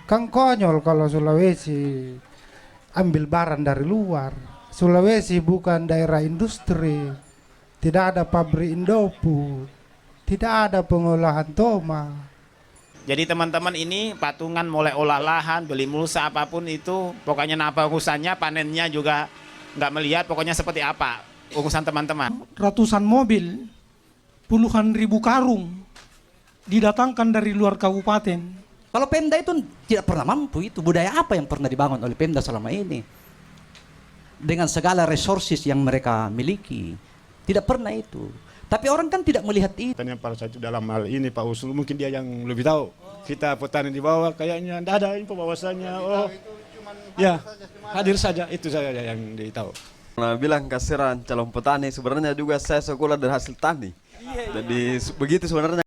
Kan konyol kalau Sulawesi ambil barang dari luar. Sulawesi bukan daerah industri, tidak ada pabrik Indofood, tidak ada pengolahan toma. Jadi teman-teman ini patungan mulai olah lahan, beli mulsa apapun itu, pokoknya apa urusannya, panennya juga nggak melihat, pokoknya seperti apa urusan teman-teman. Ratusan mobil, puluhan ribu karung didatangkan dari luar kabupaten. Kalau Pemda itu tidak pernah mampu itu. Budaya apa yang pernah dibangun oleh Pemda selama ini? Dengan segala resources yang mereka miliki. Tidak pernah itu. Tapi orang kan tidak melihat itu. Yang pada saat itu dalam hal ini Pak Usul mungkin dia yang lebih tahu. Kita petani di bawah kayaknya tidak ada info bahwasannya. Oh, ya hadir saja itu saja yang dia tahu. Nah, bilang kasiran calon petani, sebenarnya juga saya sekolah dari hasil tani. Jadi begitu sebenarnya.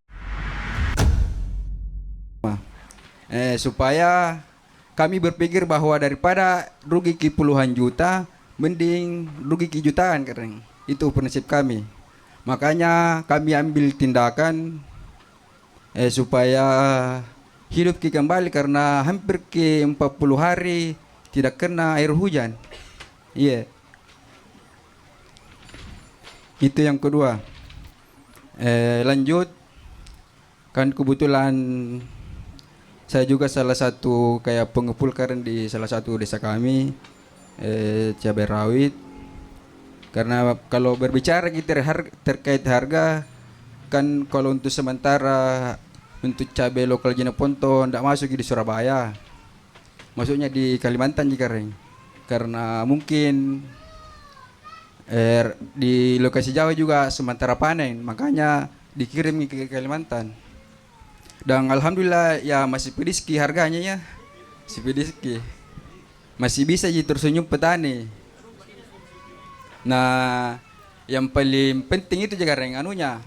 Supaya kami berpikir bahwa daripada rugi ke puluhan juta, mending rugi ke jutaan, keren. Itu prinsip kami. Makanya kami ambil tindakan supaya hidup kita kembali karena hampir ke 40 hari tidak kena air hujan. Iya. Itu yang kedua. Lanjut, kan kebetulan saya juga salah satu kayak pengepul karen di salah satu desa kami, cabai rawit. Karena kalau berbicara kita terkait harga, kan kalau untuk sementara untuk cabai lokal Jeneponto tidak masuk di Surabaya, masuknya di Kalimantan jika karena mungkin di lokasi Jawa juga sementara panen, makanya dikirim ke Kalimantan. Dan alhamdulillah ya masih pediski harganya ya, masih pediski, masih bisa tersenyum petani. Nah, yang paling penting itu juga anunya,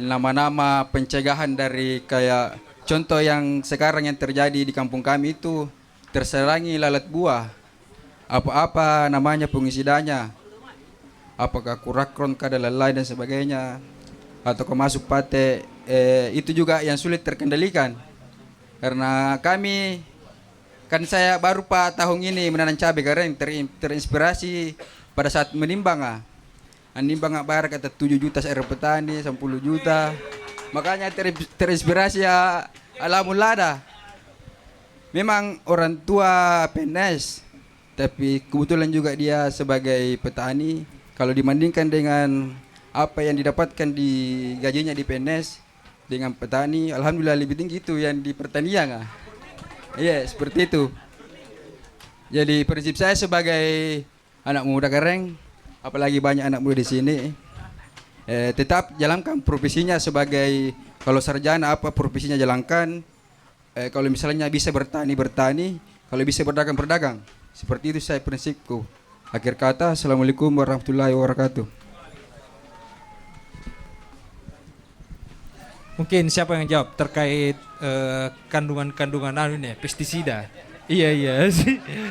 nama-nama pencegahan dari kayak contoh yang sekarang yang terjadi di kampung kami itu terserangi lalat buah. Apa-apa namanya pengisidannya, apakah kurakron, kadalalai dan sebagainya, atau masuk pate, itu juga yang sulit terkendalikan. Karena kami kan saya baru Pak tahun ini menanam cabai karena terinspirasi pada saat menimbang nimbang bayar kata 7 juta seorang petani 10 juta, makanya terinspirasi ya alhamdulillah. Memang orang tua PNS, tapi kebetulan juga dia sebagai petani, kalau dibandingkan dengan apa yang didapatkan di gajinya di PNS dengan petani, alhamdulillah lebih tinggi itu yang di pertanian. Iya, seperti itu. Jadi prinsip saya sebagai anak muda Kareng, apalagi banyak anak muda di sini, tetap jalankan profesinya sebagai, kalau sarjana apa profesinya jalankan. Kalau misalnya bisa bertani, kalau bisa berdagang. Seperti itu saya prinsipku. Akhir kata, Assalamualaikum warahmatullahi wabarakatuh. Mungkin siapa yang jawab terkait kandungan-kandungan ini, pestisida? Iya.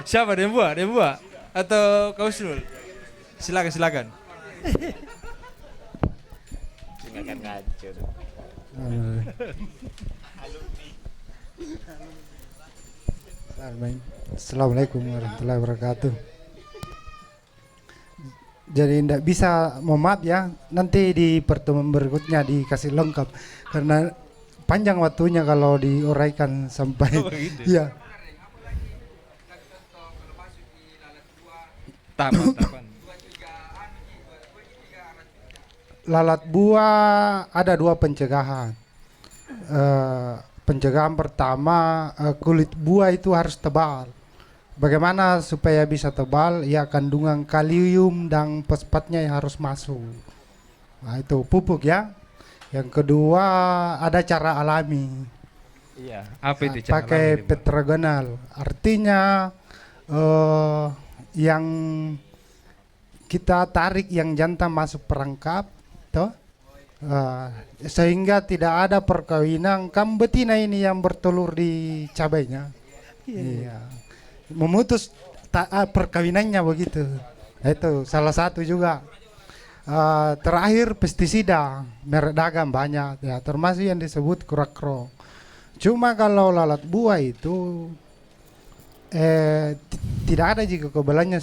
Siapa Dembua atau kau Sul? Silakan. Tinggalkan ngacur. Assalamualaikum warahmatullahi wabarakatuh. Jadi tidak bisa, mohon maaf ya, nanti di pertemuan berikutnya dikasih lengkap karena panjang waktunya kalau diuraikan sampai ya. Tahapan. Lalat buah ada 2 pencegahan. Pencegahan pertama, kulit buah itu harus tebal. Bagaimana supaya bisa tebal? Ya, kandungan kalium dan fosfatnya yang harus masuk. Nah, itu pupuk ya. Yang kedua, ada cara alami. Iya. Apa itu cara pakai alami, petrogonal. Artinya yang kita tarik yang jantan masuk perangkap, toh, sehingga tidak ada perkawinan. Kan betina ini yang bertelur di cabainya. Iya. Memutus perkawinannya begitu. Itu salah satu juga. Terakhir pestisida merek dagang banyak ya, termasuk yang disebut kurakro. Cuma kalau lalat buah itu tidak ada jika kekebalannya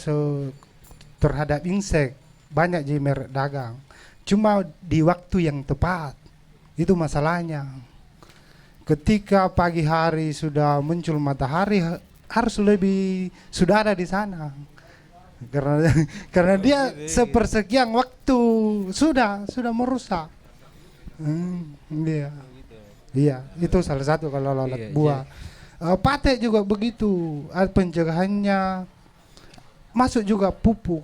terhadap insek, banyak di merek dagang. Cuma di waktu yang tepat, itu masalahnya. Ketika pagi hari sudah muncul matahari, harus lebih sudah ada di sana. Karena dia sepersekian waktu sudah merusak. Iya. Iya, itu salah satu kalau lalat buah. Pate juga begitu, pencegahannya masuk juga pupuk.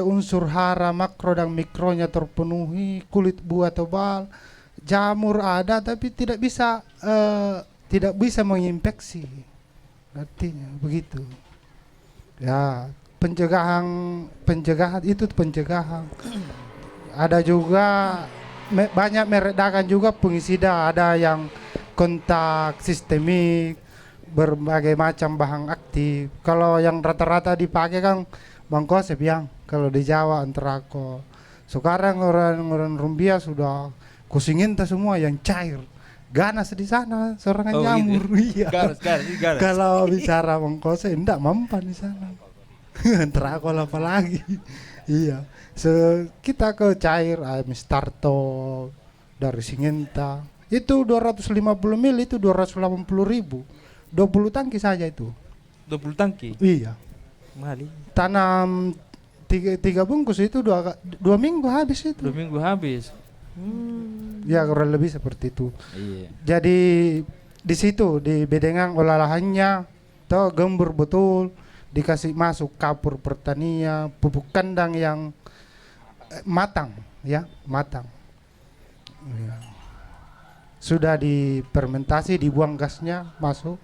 Unsur hara makro dan mikronya terpenuhi, kulit buah tebal, jamur ada tapi tidak bisa menginfeksi. Artinya begitu. Ya, pencegahan itu pencegahan. Ada juga banyak merek dagang juga pengisida, ada yang kontak sistemik, berbagai macam bahan aktif. Kalau yang rata-rata dipakai kan Bang Kosep yang kalau di Jawa Antrako. Sekarang orang Rumbia sudah kusinginta semua yang cair. Ganas di sana, seorang jamur. Iya. Ganas. Kalau bicara Bang Kosep enggak mempan di sana. Antrako apalagi. Iya. Kita ke cair ayam starto dari Singinta. Itu 250 mil itu 280.000. 20 tangki saja itu. 20 tangki? Iya. Mali. Tanam tiga bungkus itu 2 minggu habis itu. 2 minggu habis. Ya kurang lebih seperti itu. Iya. Jadi di situ di bedengan olahrahannya toh gembur betul, dikasih masuk kapur pertanian, pupuk kandang yang matang ya, matang. Ya. Sudah difermentasi, dibuang gasnya masuk.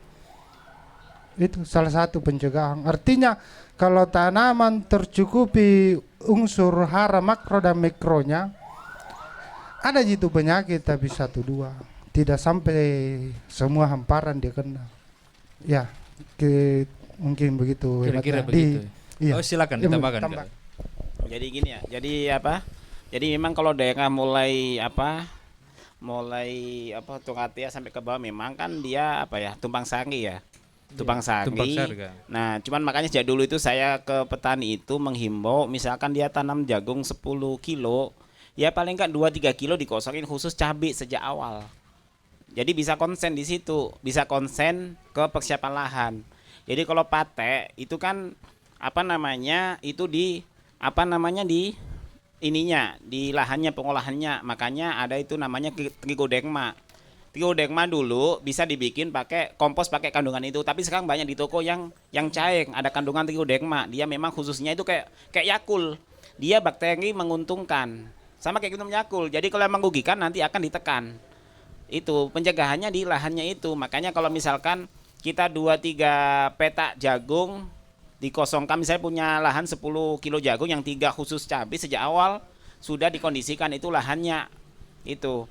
Itu salah satu pencegahan. Artinya kalau tanaman tercukupi unsur hara makro dan mikronya, ada jitu penyakit tapi 1-2, tidak sampai semua hamparan dia kena. Ya, mungkin begitu. Kira-kira begitu. Iya. Oh, silakan ditambahkan. Kak. Jadi gini ya. Jadi apa? Jadi memang kalau daerah mulai Tungatia sampai ke bawah memang kan dia tumpang sari ya. Tumpang sari. Nah, cuman makanya sejak dulu itu saya ke petani itu menghimbau misalkan dia tanam jagung 10 kilo, ya paling enggak 2-3 kilo dikosongin khusus cabai sejak awal. Jadi bisa konsen di situ, bisa konsen ke persiapan lahan. Jadi kalau pate itu kan itu di di lahannya, pengolahannya, makanya ada itu namanya trigodegma. Trigodegma dulu bisa dibikin pakai kompos pakai kandungan itu, tapi sekarang banyak di toko yang cair ada kandungan trigodegma. Dia memang khususnya itu kayak Yakult, dia bakteri menguntungkan sama kayak minum Yakult. Jadi kalau yang merugikan nanti akan ditekan. Itu pencegahannya di lahannya itu. Makanya kalau misalkan kita 2-3 petak jagung dikosongkan, misalnya punya lahan 10 kilo jagung yang 3 khusus cabai, sejak awal sudah dikondisikan itu lahannya itu.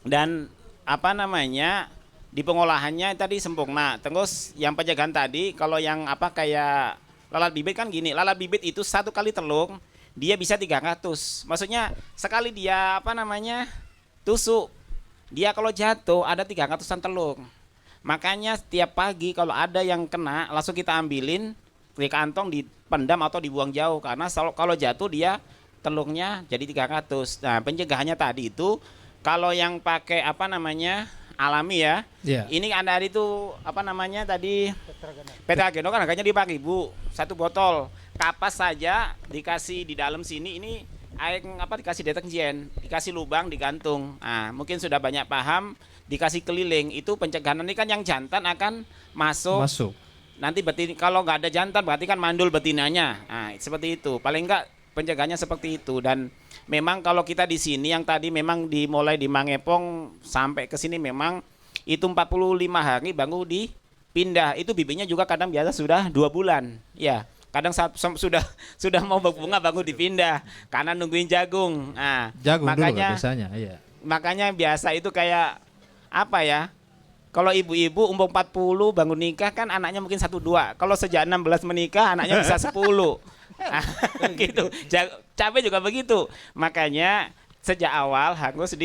Dan di pengolahannya tadi sempurna. Terus yang pencegahan tadi kalau yang kayak lalat bibit kan gini, lalat bibit itu 1 kali telur dia bisa 300. Maksudnya sekali dia tusuk, dia kalau jatuh ada 300-an telur. Makanya setiap pagi kalau ada yang kena langsung kita ambilin di kantong, dipendam atau dibuang jauh, karena kalau jatuh dia telurnya jadi 300. Nah, pencegahannya tadi itu kalau yang pakai alami ya. Yeah. Ini ada itu tadi Tetragenol kan harganya di 4.000 1 botol. Kapas saja dikasih di dalam sini ini air dikasih deterjen, dikasih lubang digantung. Nah, mungkin sudah banyak paham, dikasih keliling. Itu pencegahan. Ini kan yang jantan akan masuk. Nanti kalau nggak ada jantan berarti kan mandul betinanya. Nah, seperti itu. Paling nggak pencegahannya seperti itu. Dan memang kalau kita di sini yang tadi memang dimulai di Mangepong sampai ke sini memang itu 45 hari baru dipindah. Itu bibitnya juga kadang biasa sudah 2 bulan. Ya, kadang sudah mau berbunga baru dipindah karena nungguin jagung. Nah, jagung makanya dulu biasanya, iya. Makanya biasa itu kayak kalau ibu-ibu umur 40 bangun nikah kan anaknya mungkin 1-2. Kalau sejak 16 menikah anaknya bisa 10. Gitu. Cabai juga begitu. Makanya sejak awal harus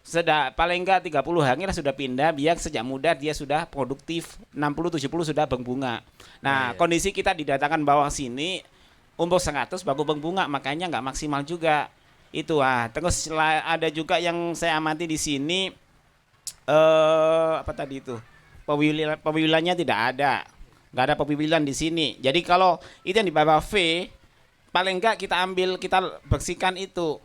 Sudah paling enggak 30 hari lah sudah pindah, biar sejak muda dia sudah produktif, 60-70 sudah berbunga. Nah, kondisi kita didatangkan bawah sini umur 100 baru berbunga, makanya nggak maksimal juga. Itu terus ada juga yang saya amati di sini apa tadi itu? Pewiwilannya tidak ada. Nggak ada pewiwilan di sini. Jadi kalau itu yang di bawah V, paling enggak kita ambil, kita bersihkan itu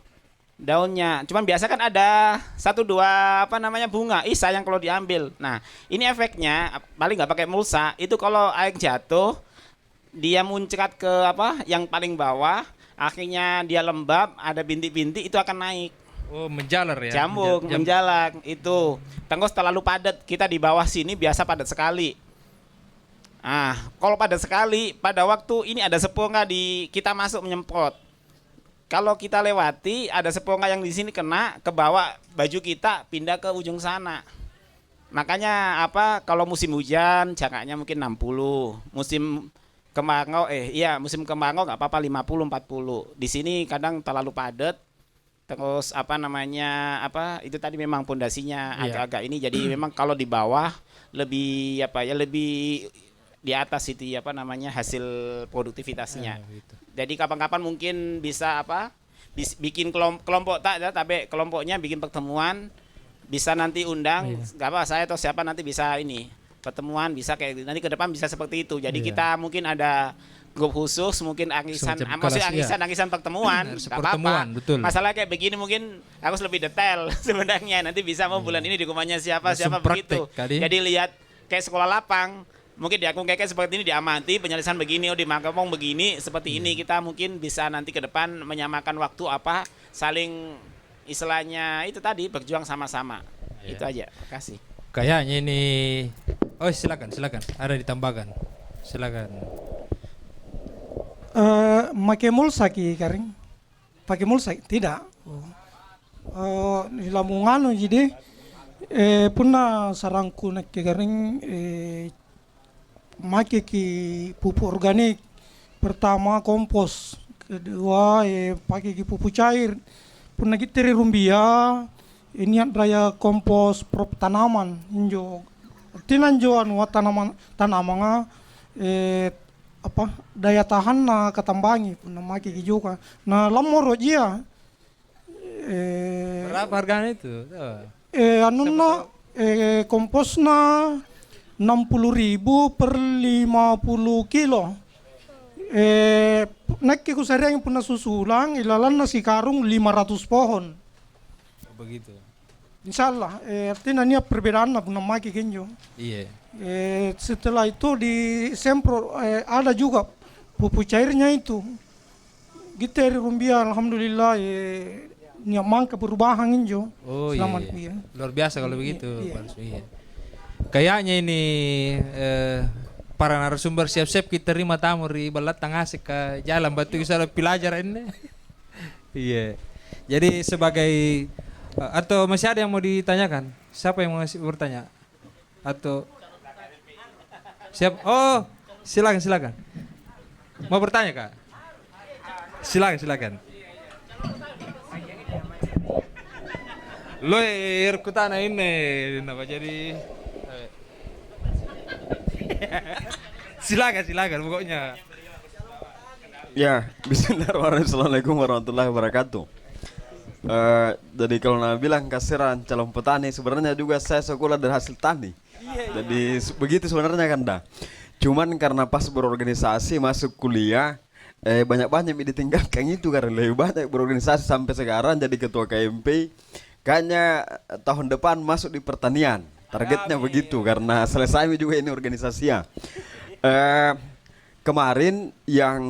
daunnya. Cuman biasa kan ada 1-2 bunga. Sayang kalau diambil. Nah, ini efeknya paling nggak pakai mulsa. Itu kalau air jatuh, dia muncrat ke yang paling bawah, akhirnya dia lembab, ada bintik-bintik, itu akan naik. Oh, menjalar ya. Jamur, menjalar itu. Terus terlalu padat. Kita di bawah sini biasa padat sekali. Kalau padat sekali, pada waktu ini ada seponga kita masuk menyemprot. Kalau kita lewati, ada seponga yang di sini kena ke bawah, baju kita pindah ke ujung sana. Makanya kalau musim hujan jaraknya mungkin 60. Musim musim kemarau nggak apa-apa 50-40. Di sini kadang terlalu padat. Terus itu tadi memang pondasinya agak-agak ini, jadi memang kalau di bawah lebih lebih di atas itu hasil produktivitasnya. Gitu. Jadi kapan-kapan mungkin bisa bikin kelompok tapi kelompoknya bikin pertemuan, bisa nanti undang saya atau siapa nanti bisa ini pertemuan, bisa kayak nanti ke depan bisa seperti itu. Jadi kita mungkin ada grup khusus, mungkin arisan pertemuan, nggak apa-apa. Betul. Masalah kayak begini mungkin harus lebih detail sebenarnya. Nanti bisa bulan ini di rumahnya siapa begitu. Jadi lihat kayak sekolah lapang. Mungkin di akun kayak seperti ini diamati penyelesaian begini, di Mangkapong begini, seperti ini kita mungkin bisa nanti ke depan menyamakan waktu saling istilahnya itu tadi berjuang sama-sama. Itu aja. Kasih. Kayaknya ini. Oh, silakan. Ada ditambahkan. Silakan. Pakai mulsa Karing? Pakai mulsa? Tidak. Di Lamongan jadi puna sarangku nak Karing make pupuk organik. Pertama kompos, kedua pakai pupuk cair. Puna kita rumbia ini raya kompos prop tanaman injo. Tinanjo tanaman daya tahan ketambangi puna make juga. Nah lamoro dia. Berapa harganya itu? Komposna 60.000 per 50 kilo. Nek ku sering puna susulang ilalan nasi karung 500 pohon. Begitu. Insyaallah, artinya ini perbedaan puna make kenjo. Iya. Setelah itu di sempro ada juga pupuk cairnya itu. Kita rumbia alhamdulillah nyamang perubahan kenjo. Oh selamat iya. Luar biasa kalau begitu. Iya. Kayaknya ini para narasumber siap-siap kita terima tamu di Balatang asik ke jalan batu bisa pelajar ini. Iya. Jadi sebagai atau masih ada yang mau ditanyakan? Siapa yang mau bertanya? Atau siap? Oh, silakan. Mau bertanya Kak? Silakan. Lo irkutana ini apa jadi? Silakan pokoknya. Ya, bismillahirrahmanirrahim. Assalamualaikum warahmatullahi wabarakatuh. Jadi kalau Nabi bilang kasiran calon petani, sebenarnya juga saya sekolah dari hasil tani. Jadi begitu sebenarnya kan dah. Cuman karena pas berorganisasi masuk kuliah, banyak-banyak yang ditinggalkan itu karena lebih banyak berorganisasi sampai sekarang jadi ketua KMP. Kayaknya tahun depan masuk di pertanian. Targetnya begitu karena selesai juga ini organisasinya. Kemarin yang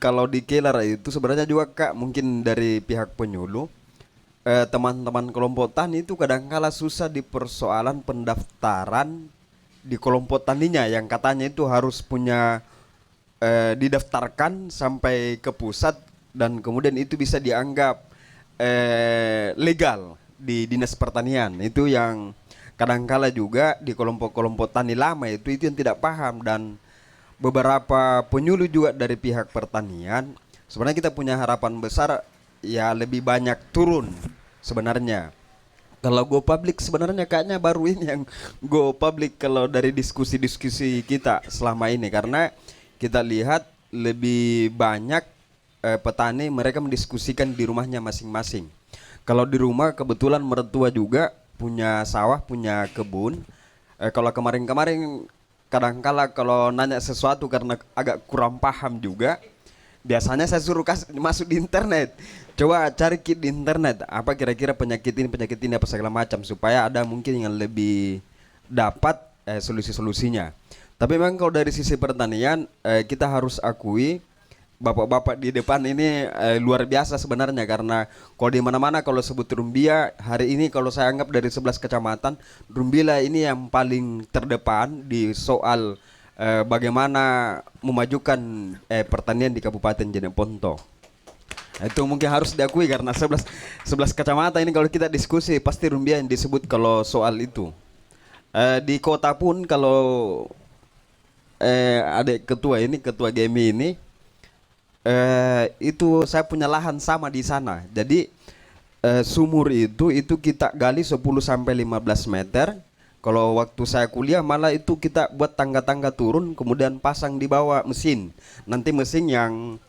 kalau di Kelar itu sebenarnya juga Kak mungkin dari pihak penyuluh teman-teman kelompok tani itu kadangkala susah di persoalan pendaftaran di kelompok taninya yang katanya itu harus punya didaftarkan sampai ke pusat dan kemudian itu bisa dianggap legal di dinas pertanian. Itu yang kadangkala juga di kelompok-kelompok tani lama itu yang tidak paham dan beberapa penyuluh juga dari pihak pertanian. Sebenarnya kita punya harapan besar ya lebih banyak turun sebenarnya Kalau go public sebenarnya kayaknya baru ini yang go public kalau dari diskusi-diskusi kita selama ini, karena kita lihat lebih banyak petani mereka mendiskusikan di rumahnya masing-masing. Kalau di rumah kebetulan mertua juga punya sawah, punya kebun. Kalau kemarin-kemarin kadangkala kalau nanya sesuatu karena agak kurang paham juga, biasanya saya suruh masuk di internet. Coba cari di internet apa kira-kira penyakit ini apa segala macam, supaya ada mungkin yang lebih dapat solusi-solusinya. Tapi memang kalau dari sisi pertanian kita harus akui bapak-bapak di depan ini luar biasa sebenarnya, karena kalau di mana-mana kalau sebut Rumbia hari ini, kalau saya anggap dari 11 kecamatan, Rumbia ini yang paling terdepan di soal bagaimana memajukan pertanian di Kabupaten Jeneponto. Itu mungkin harus diakui karena 11 kecamatan ini kalau kita diskusi pasti Rumbia yang disebut kalau soal itu. Di kota pun kalau adik ketua GMI ini itu saya punya lahan sama di sana. Jadi sumur itu kita gali 10 sampai 15 meter. Kalau waktu saya kuliah malah itu kita buat tangga-tangga turun kemudian pasang di bawah mesin. Nanti mesin yang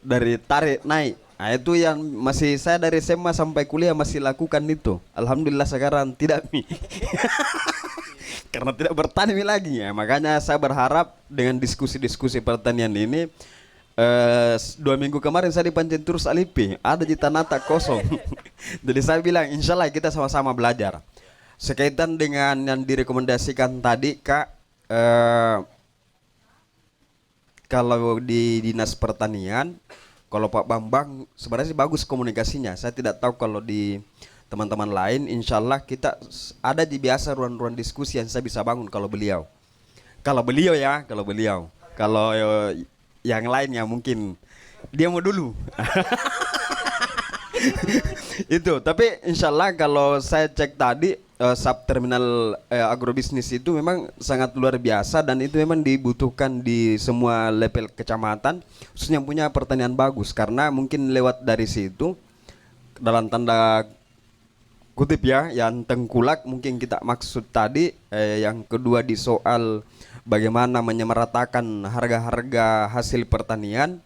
dari tarik naik. Nah, itu yang masih saya dari SMA sampai kuliah masih lakukan itu. Alhamdulillah sekarang tidak karena tidak bertani lagi ya. Makanya saya berharap dengan diskusi-diskusi pertanian ini 2 minggu kemarin saya di Pancen Turus Alipi ada di Tanata kosong. Jadi saya bilang insya Allah kita sama-sama belajar. Sekaitan dengan yang direkomendasikan tadi Kak, kalau di Dinas Pertanian, kalau Pak Bambang sebenarnya bagus komunikasinya. Saya tidak tahu kalau di teman-teman lain, insya Allah kita ada di biasa ruang-ruang diskusi yang saya bisa bangun kalau beliau. Kalau beliau. Kalau yang lain ya mungkin dia mau dulu. Itu, tapi insya Allah kalau saya cek tadi sub terminal agrobisnis itu memang sangat luar biasa dan itu memang dibutuhkan di semua level kecamatan, khususnya yang punya pertanian bagus, karena mungkin lewat dari situ dalam tanda kutip ya, yang tengkulak mungkin kita maksud tadi, yang kedua di soal bagaimana menyamaratakan harga-harga hasil pertanian.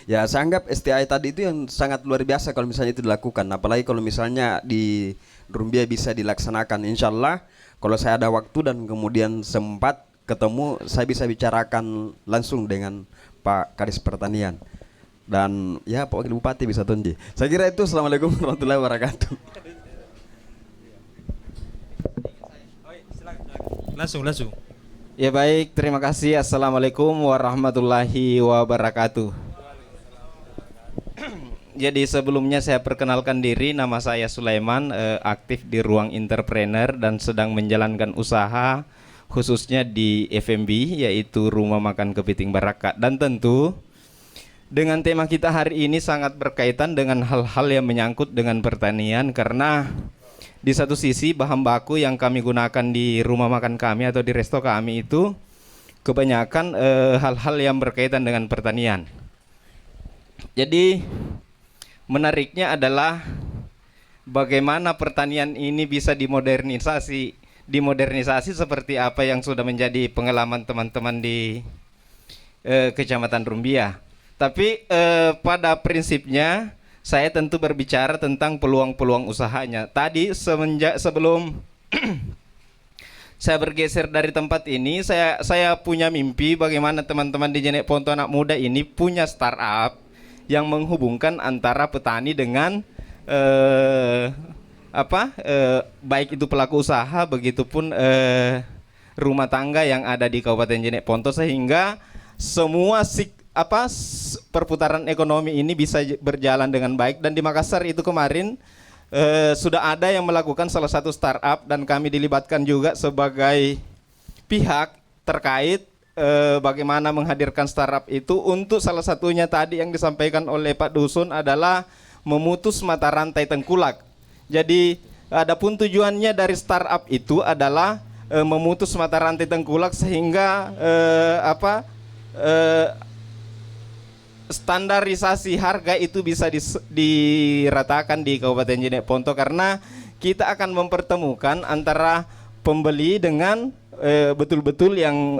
Ya saya anggap STI tadi itu yang sangat luar biasa kalau misalnya itu dilakukan, apalagi kalau misalnya di Rumbia bisa dilaksanakan. Insya Allah kalau saya ada waktu dan kemudian sempat ketemu, saya bisa bicarakan langsung dengan Pak Kadis Pertanian dan ya Pak Wakil Bupati bisa tunji. Saya kira itu. Assalamualaikum warahmatullahi wabarakatuh. Langsung. Ya baik, terima kasih. Assalamualaikum warahmatullahi wabarakatuh. Jadi sebelumnya saya perkenalkan diri, nama saya Sulaiman, aktif di Ruang Entrepreneur dan sedang menjalankan usaha khususnya di FMB, yaitu Rumah Makan Kepiting Baraka. Dan tentu dengan tema kita hari ini sangat berkaitan dengan hal-hal yang menyangkut dengan pertanian, karena di satu sisi bahan baku yang kami gunakan di rumah makan kami atau di resto kami itu kebanyakan hal-hal yang berkaitan dengan pertanian. Jadi menariknya adalah bagaimana pertanian ini bisa dimodernisasi seperti apa yang sudah menjadi pengalaman teman-teman di Kecamatan Rumbia. Tapi pada prinsipnya saya tentu berbicara tentang peluang-peluang usahanya. Tadi sebelum saya bergeser dari tempat ini, saya punya mimpi bagaimana teman-teman di Jeneponto anak muda ini punya startup yang menghubungkan antara petani dengan baik itu pelaku usaha, begitupun rumah tangga yang ada di Kabupaten Jeneponto, sehingga semua perputaran ekonomi ini bisa berjalan dengan baik. Dan di Makassar itu kemarin sudah ada yang melakukan salah satu startup dan kami dilibatkan juga sebagai pihak terkait bagaimana menghadirkan startup itu. Untuk salah satunya tadi yang disampaikan oleh Pak Dusun adalah memutus mata rantai tengkulak. Jadi adapun tujuannya dari startup itu adalah memutus mata rantai tengkulak sehingga standarisasi harga itu bisa diratakan di Kabupaten Jeneponto, karena kita akan mempertemukan antara pembeli dengan betul-betul yang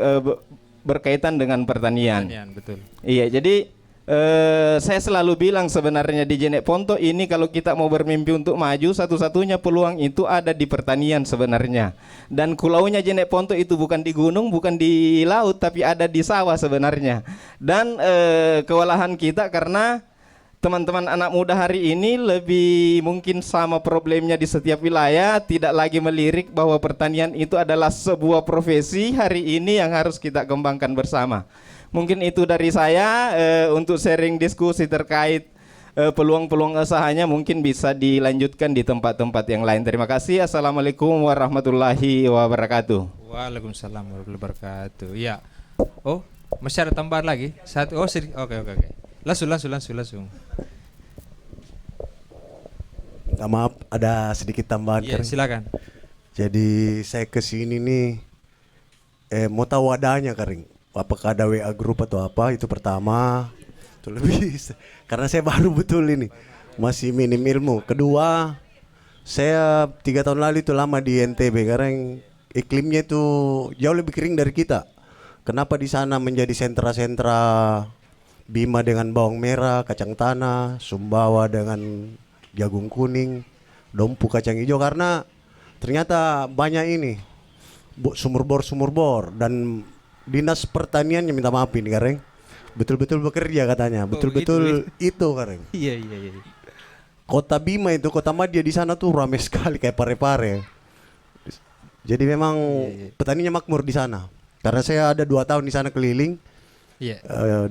berkaitan dengan pertanian. Betul. Iya, jadi saya selalu bilang sebenarnya di Jenek Ponto ini kalau kita mau bermimpi untuk maju, satu-satunya peluang itu ada di pertanian sebenarnya. Dan pulaunya Jenek Ponto itu bukan di gunung, bukan di laut, tapi ada di sawah sebenarnya. Dan kewalahan kita karena teman-teman anak muda hari ini lebih mungkin sama problemnya di setiap wilayah, tidak lagi melirik bahwa pertanian itu adalah sebuah profesi hari ini yang harus kita kembangkan bersama. Mungkin itu dari saya untuk sharing diskusi terkait peluang-peluang usahanya, mungkin bisa dilanjutkan di tempat-tempat yang lain. Terima kasih. Assalamualaikum warahmatullahi wabarakatuh. Waalaikumsalam warahmatullahi wabarakatuh. Ya. Oh, masih ada tambahan lagi? Satu. Oh, oke. Langsung. Maaf, ada sedikit tambahan. Iya, silakan. Jadi saya kesini nih mau tahu wadahnya, Karing. Apakah ada WA group atau apa? Itu pertama. Itu lebih karena saya baru betul ini, masih minim ilmu. Kedua, saya 3 tahun lalu itu lama di NTB karena iklimnya itu jauh lebih kering dari kita. Kenapa di sana menjadi sentra-sentra Bima dengan bawang merah, kacang tanah, Sumbawa dengan jagung kuning, Dompu kacang hijau, karena ternyata banyak ini sumur bor dan Dinas Pertaniannya minta maaf ini, Kareng, betul-betul bekerja katanya, betul-betul itu Kareng. Iya. Kota Bima itu, Kota Madia di sana tuh ramai sekali kayak pare-pare. Jadi memang petaninya makmur di sana. Karena saya ada 2 tahun di sana keliling,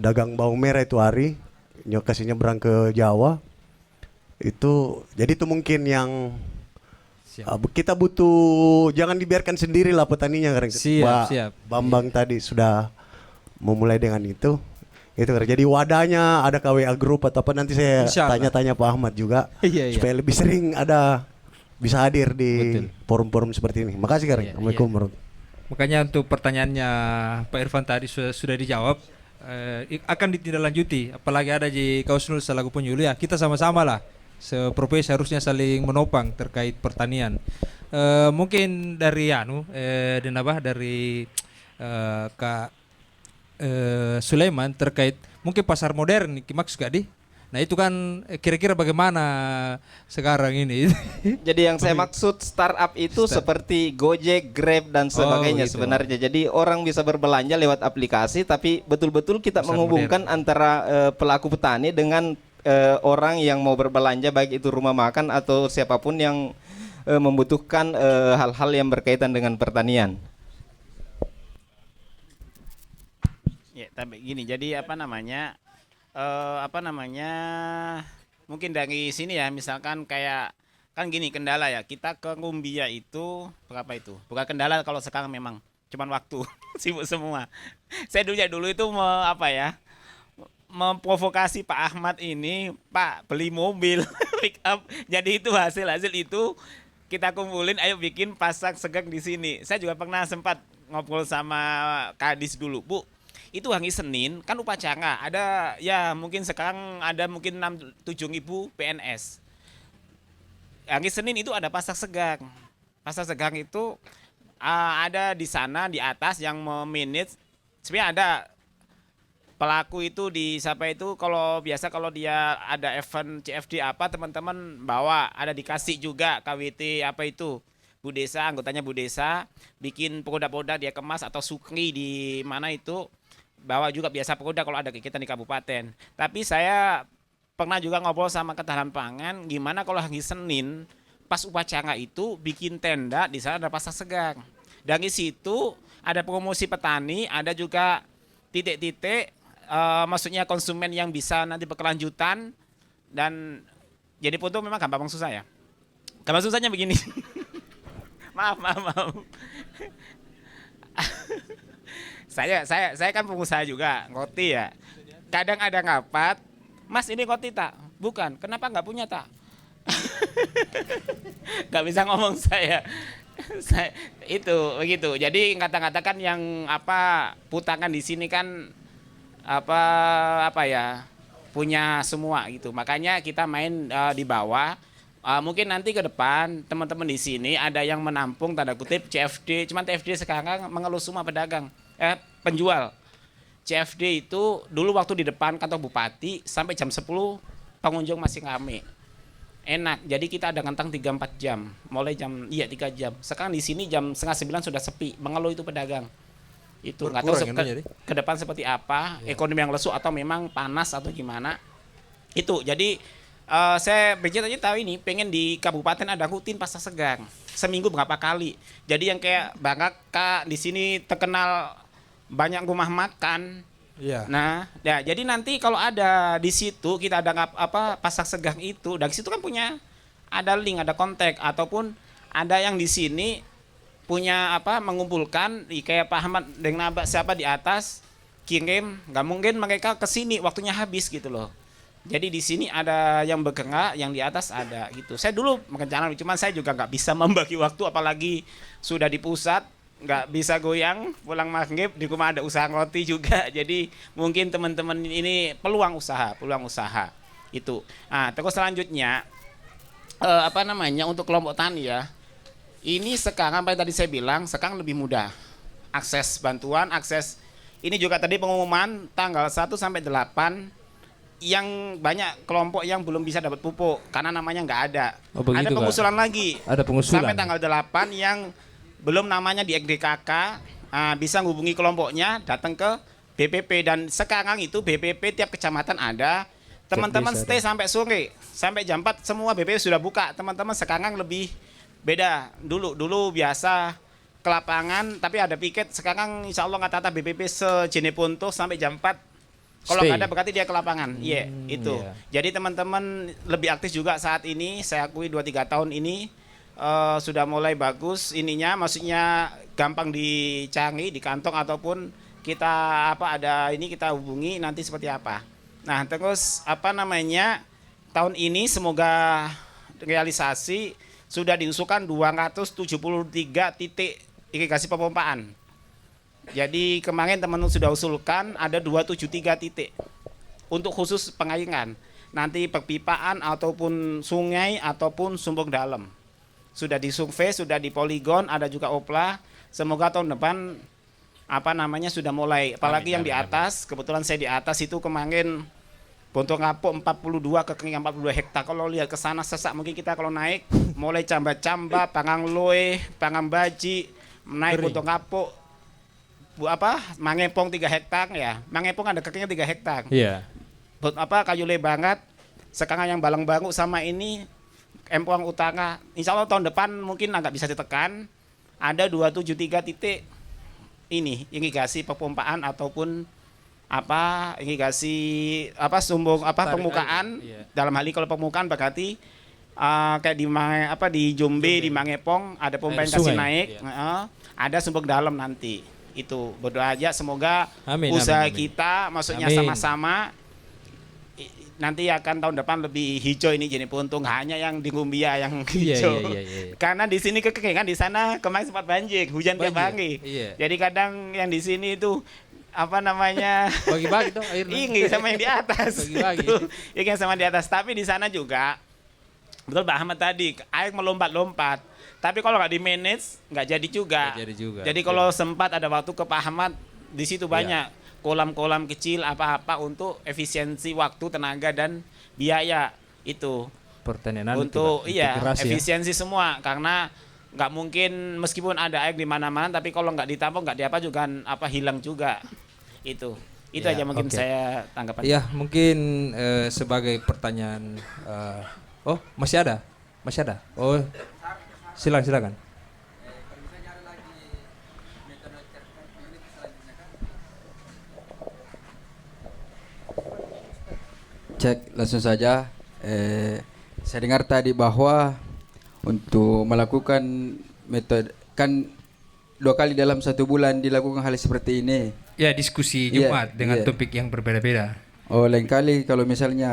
dagang bawang merah itu hari, kasih nyebrang ke Jawa. Itu jadi itu mungkin yang kita butuh, jangan dibiarkan sendirilah petaninya. Siap. Bambang tadi sudah memulai dengan itu. Jadi wadahnya ada KWA Group atau apa, nanti saya tanya-tanya Pak Ahmad juga supaya lebih sering bisa hadir di forum-forum seperti ini. Makasih Kareng. Assalamualaikum warahmatullahi. Makanya untuk pertanyaannya Pak Irfan tadi sudah dijawab, akan ditindaklanjuti. Apalagi ada di Kausunul selaku penyuluh, ya kita sama-sama lah seprofesi harusnya saling menopang terkait pertanian. Mungkin dari dari Kak Sulaiman terkait mungkin pasar modern maksud gak di? Nah itu kan kira-kira bagaimana sekarang ini? Jadi yang saya maksud startup itu seperti Gojek, Grab dan sebagainya gitu. sebenarnya. Jadi orang bisa berbelanja lewat aplikasi, tapi betul-betul kita pasar menghubungkan antara pelaku petani dengan orang yang mau berbelanja, baik itu rumah makan atau siapapun yang membutuhkan hal-hal yang berkaitan dengan pertanian. Ya, tapi gini, jadi mungkin dari sini ya, misalkan kayak kan gini kendala ya, kita ke Rumbia itu berapa itu? Bukan kendala kalau sekarang, memang cuman waktu sibuk semua. Saya dulu itu memprovokasi Pak Ahmad ini, Pak beli mobil pick up. Jadi itu hasil itu kita kumpulin, ayo bikin pasar segak di sini. Saya juga pernah sempat ngobrol sama Kadis dulu, Bu. Itu hari Senin kan upacara, ada ya mungkin sekarang ada mungkin 6-7 ribu PNS. Hari Senin itu ada pasar segang. Pasar segang itu ada di sana di atas yang memanage. Sebenarnya ada pelaku itu di siapa itu, kalau biasa kalau dia ada event CFD apa, teman-teman bawa, ada dikasih juga KWT apa itu Bu Desa, anggotanya Bu Desa bikin produk-produk dia kemas, atau Sukri di mana itu bawa juga biasa produk kalau ada kegiatan di kabupaten. Tapi saya pernah juga ngobrol sama Ketahanan Pangan, gimana kalau hari Senin pas upacara itu bikin tenda di sana, ada pasar segang. Dari situ ada promosi petani, ada juga titik-titik maksudnya konsumen yang bisa nanti berkelanjutan. Dan jadi foto memang gampang susah ya. Gampang susahnya begini. maaf. Saya kan pengusaha juga, roti ya. Kadang ada rapat, Mas ini roti tak? Bukan. Kenapa nggak punya tak? Nggak bisa ngomong saya. Itu begitu. Jadi kata-kata kan yang putakan di sini kan punya semua gitu. Makanya kita main di bawah. Mungkin nanti ke depan teman-teman di sini ada yang menampung tanda kutip CFD, cuman CFD sekarang mengeluh semua pedagang, penjual. CFD itu dulu waktu di depan kantor bupati sampai jam 10 pengunjung masih rame. Enak, jadi kita ada ngentang 3-4 jam, mulai jam 3 jam. Sekarang di sini jam 8:30 sudah sepi, mengeluh itu pedagang. Itu nggak tahu ke depan seperti apa, ekonomi yang lesu atau memang panas atau gimana. Itu jadi saya budget aja tahu ini, pengen di kabupaten ada rutin pasar segang, seminggu berapa kali. Jadi yang kayak Kak di sini terkenal banyak rumah makan. Iya. Nah, ya jadi nanti kalau ada di situ kita ada pasar segang itu, dari situ kan punya ada link, ada kontak ataupun ada yang di sini punya mengumpulkan kayak Pak Ahmad dengan Nabak siapa di atas kirim, nggak mungkin mereka ke sini waktunya habis gitu loh. Jadi di sini ada yang bergerak, yang di atas ada gitu. Saya dulu merencanakan, cuman saya juga nggak bisa membagi waktu, apalagi sudah di pusat, nggak bisa goyang, pulang maghrib di rumah ada usaha roti juga. Jadi mungkin teman-teman ini peluang usaha itu. Nah, terus selanjutnya untuk kelompok tani ya. Ini sekarang apa yang tadi saya bilang, sekarang lebih mudah akses bantuan, akses ini juga tadi pengumuman tanggal 1 sampai 8 yang banyak kelompok yang belum bisa dapat pupuk karena namanya nggak ada. Ada pengusulan lagi. Ada pengusulan. Sampai tanggal 8 yang belum namanya di EKDKK bisa menghubungi kelompoknya, datang ke BPP dan sekarang itu BPP tiap kecamatan ada. Teman-teman stay sampai sore, sampai jam 4 semua BPP sudah buka. Teman-teman sekarang lebih beda. Dulu biasa ke lapangan tapi ada piket. Sekarang insya Allah nggak tata BPP sejeneponto sampai jam 4. Kalau nggak ada berarti dia ke lapangan. Itu. Jadi teman-teman lebih aktif juga saat ini. Saya akui 2-3 tahun ini sudah mulai bagus ininya, maksudnya gampang dicari di kantong ataupun kita ada ini kita hubungi nanti seperti apa. Nah, terus tahun ini semoga realisasi sudah diusulkan 273 titik irigasi pepompaan. Jadi kemarin teman-teman sudah usulkan ada 273 titik untuk khusus pengairan. Nanti perpipaan ataupun sungai ataupun sumber dalam. Sudah disurvei, sudah di poligon, ada juga opla. Semoga tahun depan sudah mulai. Apalagi yang di atas, kebetulan saya di atas itu kemarin Bontong Kapuk 42 kekeringan 42 hektar. Kalau lihat ke sana sesak mungkin kita kalau naik mulai Camba-Camba, Pangangloe, Pangambaji, naik Bontong Kapuk Mangepong 3 hektar ya. Mangepong ada kekeringan 3 hektar. Iya. Kayu lebangat sekarang yang Balang Baru sama ini Empang Utara. Insya Allah tahun depan mungkin agak bisa ditekan. Ada 273 titik ini irigasi perpompaan ataupun irigasi sumber permukaan. Dalam hal ini kalau permukaan berarti kayak di Jombe, di Mangepong ada pompa yang kasih naik. Ada sumber dalam nanti. Itu berdoa aja semoga usaha kita maksudnya sama-sama nanti akan tahun depan lebih hijau ini jadi puntung, hanya yang di Gumbia yang hijau. Karena di sini kekeringan, di sana kemarin sempat banjir, hujan tiap hari. Jadi kadang yang di sini itu bagi-bagi dong airnya. Ini sama yang di atas. Bagi-bagi. Yang sama di atas, tapi di sana juga betul Pak Ahmad tadi, air melompat-lompat. Tapi kalau nggak di manage nggak jadi juga. Jadi kalau sempat ada waktu ke Pak Ahmad di situ banyak kolam-kolam kecil apa-apa untuk efisiensi waktu, tenaga dan biaya itu. Pertanian untuk efisiensi semua karena nggak mungkin meskipun ada air di mana-mana tapi kalau nggak ditampung nggak diapa juga hilang juga itu aja mungkin saya tanggapan. Iya mungkin sebagai pertanyaan masih ada silakan. Cek langsung saja. Saya dengar tadi bahwa untuk melakukan metode kan 2 kali dalam 1 bulan dilakukan hal seperti ini. Ya diskusi Jumat dengan topik yang berbeda-beda. Lain kali kalau misalnya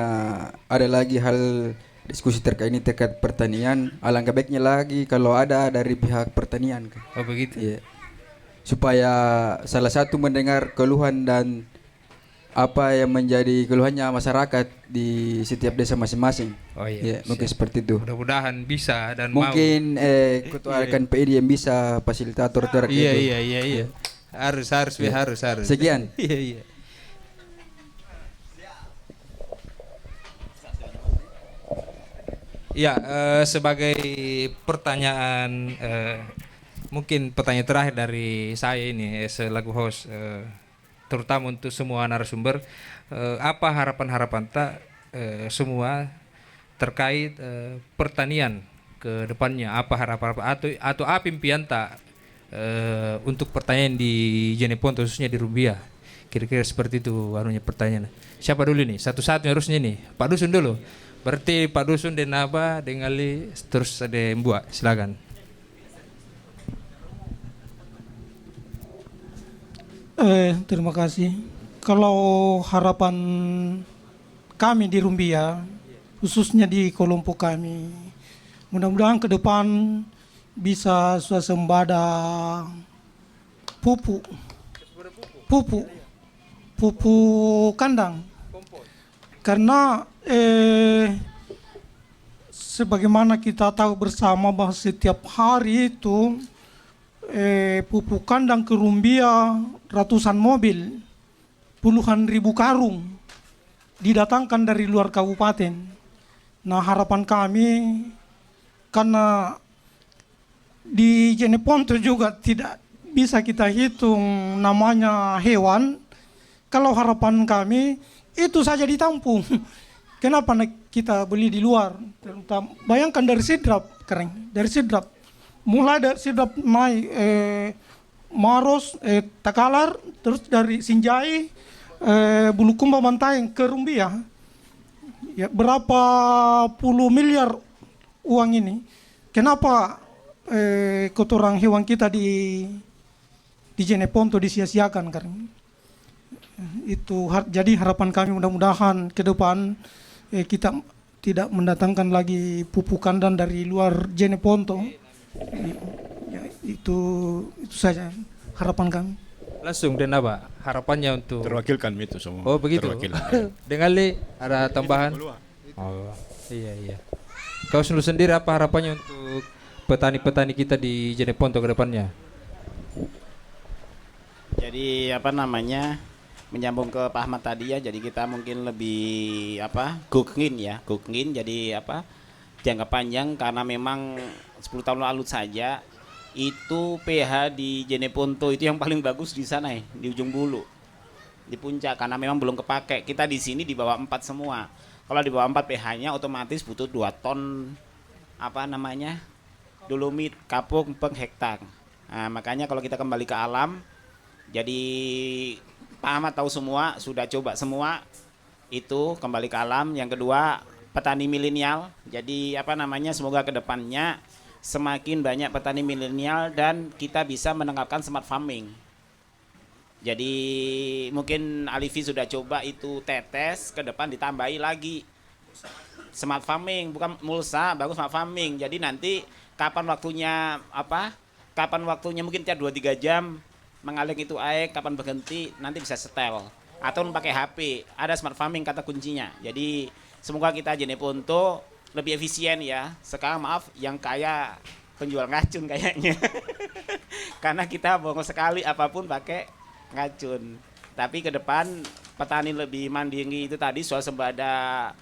ada lagi hal diskusi terkait pertanian, alangkah baiknya lagi kalau ada dari pihak pertanian. Oh begitu. Supaya salah satu mendengar keluhan dan apa yang menjadi keluhannya masyarakat di setiap desa masing-masing. Oh iya. Ya, mungkin seperti itu. Mudah-mudahan bisa dan Mungkin ketua KNPI yang bisa fasilitator terkait Iya, itu. iya. Harus, harus. Sekian. Iya. Ya, sebagai pertanyaan, mungkin pertanyaan terakhir dari saya ini selaku host, terutama untuk semua narasumber, apa harapan-harapan tak semua terkait pertanian ke depannya, apa harapan atau apa impian tak untuk pertanian di Jeneponto khususnya di Rumbia, kira-kira seperti itu anunya pertanyaan. Siapa dulu nih? Satu-satu harusnya nih, Pak Dusun dulu. Berarti Pak Dusun dan Naba dengan Ali terus ada Mbak, silakan. Terima kasih. Kalau harapan kami di Rumbia, khususnya di kelompok kami, mudah-mudahan ke depan bisa swasembada pupuk kandang. Karena sebagaimana kita tahu bersama bahwa setiap hari itu pupuk kandang ke Rumbia ratusan mobil, puluhan ribu karung didatangkan dari luar kabupaten. Nah, harapan kami, karena di Jeneponto juga tidak bisa kita hitung namanya hewan, kalau harapan kami itu saja ditampung. Kenapa kita beli di luar? Bayangkan dari sidrap kering, dari sidrap. Mulai dari sidrap naik Maros, Takalar, terus dari Sinjai, Bulukumba, Bantaeng ke Rumbia. Ya, berapa puluh miliar uang ini. Kenapa kotoran hewan kita di Jeneponto disia-siakan kan? Itu jadi harapan kami mudah-mudahan ke depan kita tidak mendatangkan lagi pupuk kandang dari luar Jeneponto. Ya, itu saja harapan kami. Langsung dan apa harapannya untuk Terwakilkan itu semua. Oh begitu. Terwakilkan. Dengan Li ada tambahan? Oh iya. Kau sendiri apa harapannya untuk petani-petani kita di Jeneponto ke depannya? Jadi menyambung ke Pak Ahmad tadi ya, jadi kita mungkin lebih gugngin jadi jangka panjang, karena memang 10 tahun lalu saja itu pH di Jeneponto itu yang paling bagus di sana di ujung Bulu, di puncak, karena memang belum kepake. Kita di sini di bawah 4 semua. Kalau di bawah 4 pH-nya otomatis butuh 2 ton dolomit kapuk per hektar. Nah, makanya kalau kita kembali ke alam, jadi Pak Ahmad tahu semua, sudah coba semua itu kembali ke alam. Yang kedua, petani milenial. Jadi semoga ke depannya semakin banyak petani milenial dan kita bisa menerapkan smart farming. Jadi mungkin Alifi sudah coba itu tetes, ke depan ditambahi lagi smart farming, bukan mulsa, bagus smart farming. Jadi nanti kapan waktunya mungkin tiap 2-3 jam mengalir itu air, kapan berhenti nanti bisa setel atau pakai HP. Ada smart farming kata kuncinya. Jadi semoga kita Jeneponto lebih efisien ya. Sekarang maaf yang kaya penjual racun kayaknya. Karena kita bohong sekali apapun pakai racun. Tapi ke depan petani lebih mandiri itu tadi swasembada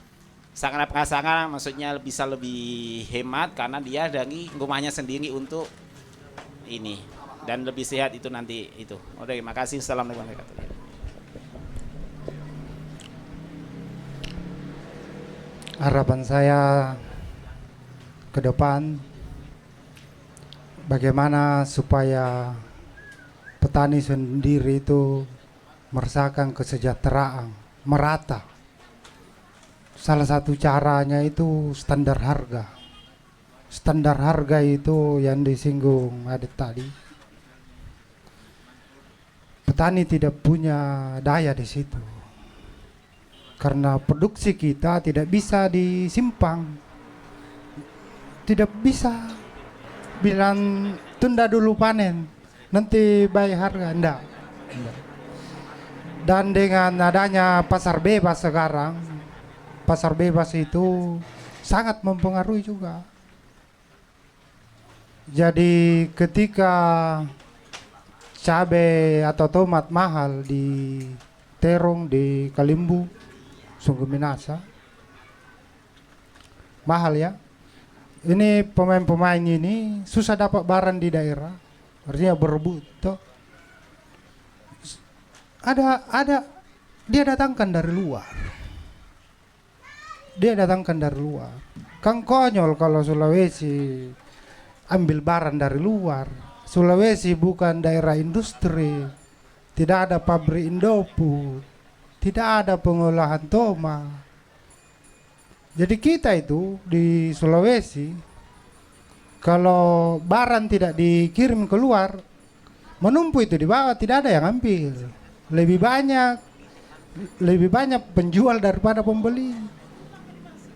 sarana prasarana, maksudnya bisa lebih hemat karena dia dari rumahnya sendiri untuk ini. Dan lebih sehat itu nanti itu. Oke, terima kasih. Assalamualaikum warahmatullahi wabarakatuh. Harapan saya ke depan bagaimana supaya petani sendiri itu merasakan kesejahteraan merata. Salah satu caranya itu standar harga. Standar harga itu yang disinggung Adit tadi. Petani tidak punya daya di situ. Karena produksi kita tidak bisa disimpan. Tidak bisa bilang tunda dulu panen, nanti bayar harga. Enggak. Dan dengan adanya pasar bebas sekarang, pasar bebas itu sangat mempengaruhi juga. Jadi ketika cabai atau tomat mahal di Terong, di Kalimbu, Sungguh Minasa, mahal ya. Ini pemain-pemain ini susah dapat barang di daerah, artinya berebut. Toh. Ada dia datangkan dari luar. Dia datangkan dari luar. Kan konyol kalau Sulawesi ambil barang dari luar. Sulawesi bukan daerah industri, tidak ada pabrik Indofood, tidak ada pengolahan tomat. Jadi kita itu di Sulawesi, kalau barang tidak dikirim keluar, menumpuk itu di bawah, tidak ada yang ambil. Lebih banyak penjual daripada pembeli.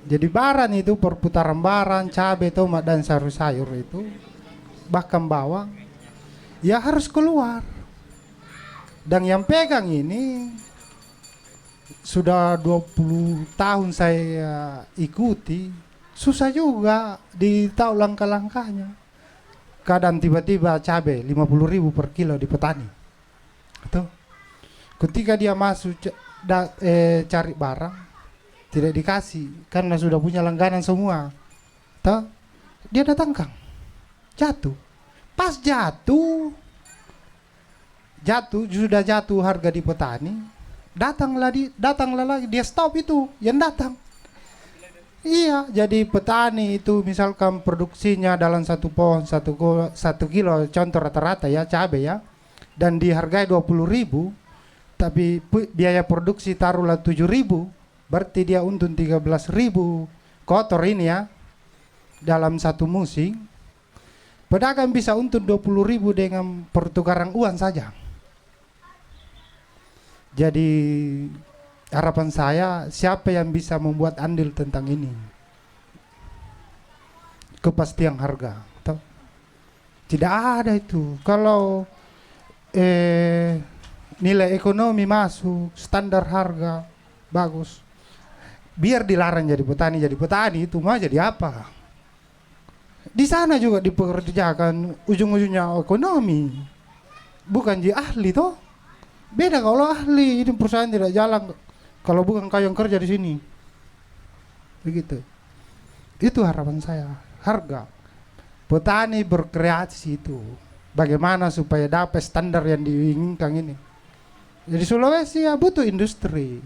Jadi barang itu perputaran barang, cabai, tomat dan sayur-sayur itu, bahkan bawang, ya harus keluar. Dan yang pegang ini sudah 20 tahun saya ikuti, susah juga ditahu langkah-langkahnya. Kadang tiba-tiba cabai 50.000 per kilo di petani. Atau ketika dia masuk cari barang, tidak dikasih karena sudah punya langganan semua. Toh, dia datangkan, jatuh. Pas jatuh sudah jatuh harga di petani. Datanglah lagi, dia stop itu yang datang. Iya, jadi petani itu misalkan produksinya dalam satu pohon 1 kilo, contoh rata-rata ya cabai ya, dan dihargai 20.000, tapi biaya produksi taruhlah 7.000, berarti dia untung 13.000 kotor ini ya dalam satu musim. Pedagang bisa untung 20.000 dengan pertukaran uang saja. Jadi harapan saya, siapa yang bisa membuat andil tentang ini? Kepastian harga. Tidak ada itu. Kalau nilai ekonomi masuk, standar harga bagus, biar dilarang jadi petani itu mah jadi apa? Di sana juga dipekerjakan, ujung-ujungnya ekonomi, bukan jadi ahli toh. Beda kalau ahli, ini perusahaan tidak jalan kalau bukan kau yang kerja di sini. Begitu. Itu harapan saya. Harga. Petani berkreasi itu. Bagaimana supaya dapat standar yang diinginkan ini. Jadi Sulawesi ya butuh industri.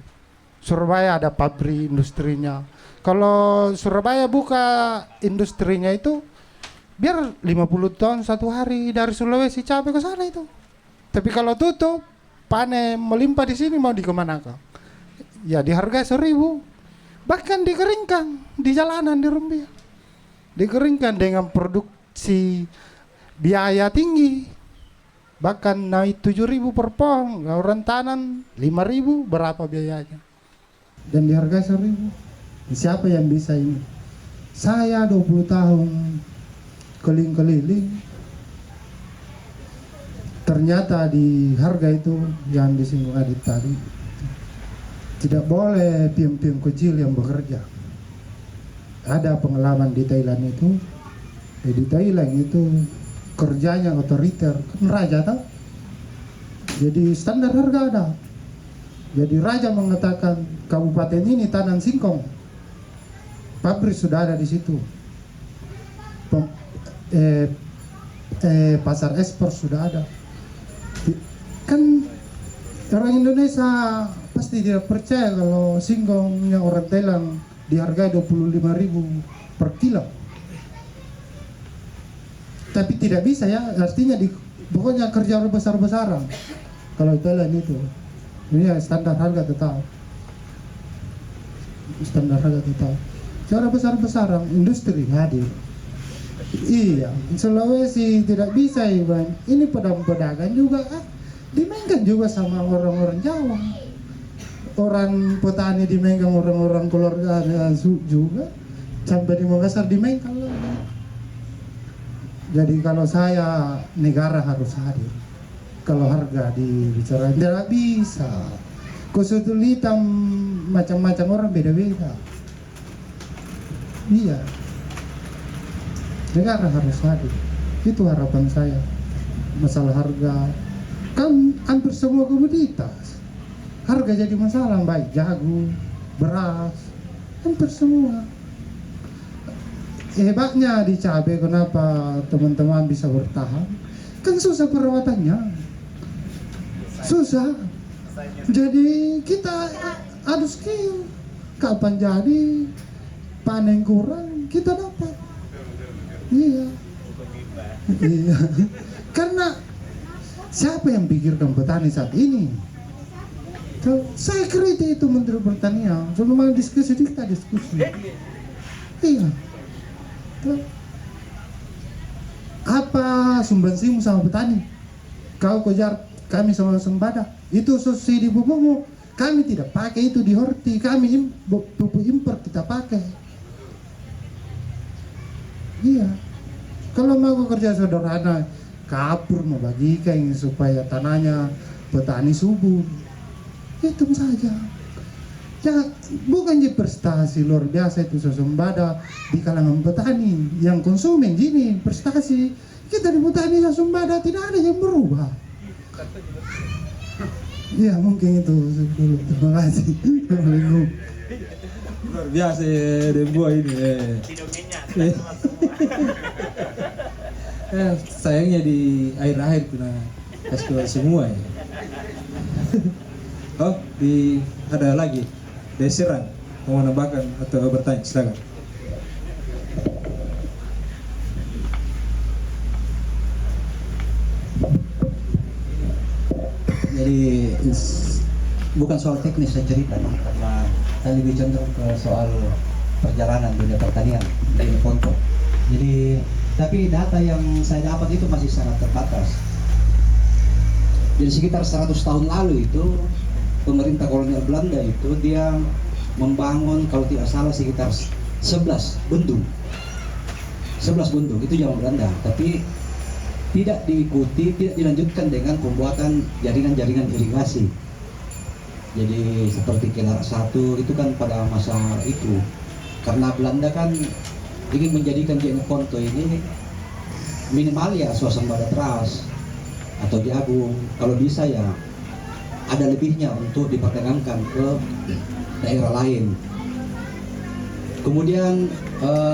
Surabaya ada pabrik industrinya. Kalau Surabaya buka industrinya itu, biar 50 ton satu hari dari Sulawesi capai ke sana itu. Tapi kalau tutup, panen melimpah di sini mau dikemanakan? Ya dihargai 1.000, bahkan dikeringkan di jalanan di Rumbia, dikeringkan dengan produksi biaya tinggi, bahkan naik 7.000 per pohon. Orang tanam 5.000, berapa biayanya? Dan dihargai 1.000. Siapa yang bisa ini? Saya 20 tahun keliling-keliling. Ternyata di harga itu yang disinggung Adit tadi, tidak boleh pion-pion kecil yang bekerja. Ada pengalaman di Thailand itu, di Thailand itu kerjanya otoriter, kan raja tahu. Jadi standar harga ada. Jadi raja mengatakan kabupaten ini tanam singkong, pabrik sudah ada di situ, pasar ekspor sudah ada. Kan orang Indonesia pasti tidak percaya kalau singkong yang orang Thailand dihargai 25.000 per kilo. Tapi tidak bisa ya, artinya pokoknya kerja besar-besaran. Kalau Thailand itu, ini standar harga tetap. Standar harga tetap. Cara besar-besaran, industri hadir. Iya, Sulawesi tidak bisa Iban. Ini pedagang juga dimainkan juga sama orang-orang Jawa. Orang petani dimainkan orang-orang keluarga juga. Sampai di Makassar dimainkan lagi. Jadi kalau saya, negara harus hadir. Kalau harga dibicarakan tidak bisa. kesulitan macam-macam orang beda-beda. Iya, negara harus hadir. Itu harapan saya. Masalah harga, kan hampir semua komoditas harga jadi masalah, baik jagung, beras, hampir semua. Hebatnya di cabai, kenapa teman-teman bisa bertahan? Kan susah perawatannya, susah. Jadi kita adu skill. Kapan jadi panen kurang kita dapat. Iya. Iya. Karena siapa yang pikirkan petani saat ini? Tuh, saya kritik itu Menteri Pertanian. Sebelum diskusi kita diskusi. Iya. Tuh. Apa sumbangsimu sama petani? Kau kejar kami sama sembada. Itu subsidi pupukmu. Kami tidak pakai itu di horti. Kami pupuk impor kita pakai. Iya. Kalau mau kerja sederhana, kapur mau bagikan supaya tanahnya petani subur. Itu saja. Ya, bukan jadi prestasi luar biasa itu sembada di kalangan petani. Yang konsumen gini prestasi. Kita di petani sembada tidak ada yang berubah. Ya mungkin itu dulu. Terima kasih. Luar biasa ya, buah ini. Sayangnya di akhir-akhir kena kasih semua ya. Oh, ada lagi. Desiran mau menambahkan atau bertanya, silakan. Jadi bukan soal teknis saya cerita, karena saya lebih cenderung ke soal perjalanan dunia pertanian di Ponto. Jadi tapi data yang saya dapat itu masih sangat terbatas. Jadi sekitar 100 tahun lalu itu pemerintah kolonial Belanda itu dia membangun kalau tidak salah sekitar 11 bendung. 11 bendung itu zaman Belanda, tapi tidak diikuti, tidak dilanjutkan dengan pembuatan jaringan-jaringan irigasi. Jadi seperti Kelar 1 itu kan pada masa itu, karena Belanda kan ingin menjadikan Jeneponto ini minimal ya swasembada beras atau jagung, kalau bisa ya ada lebihnya untuk diperdagangkan ke daerah lain. Kemudian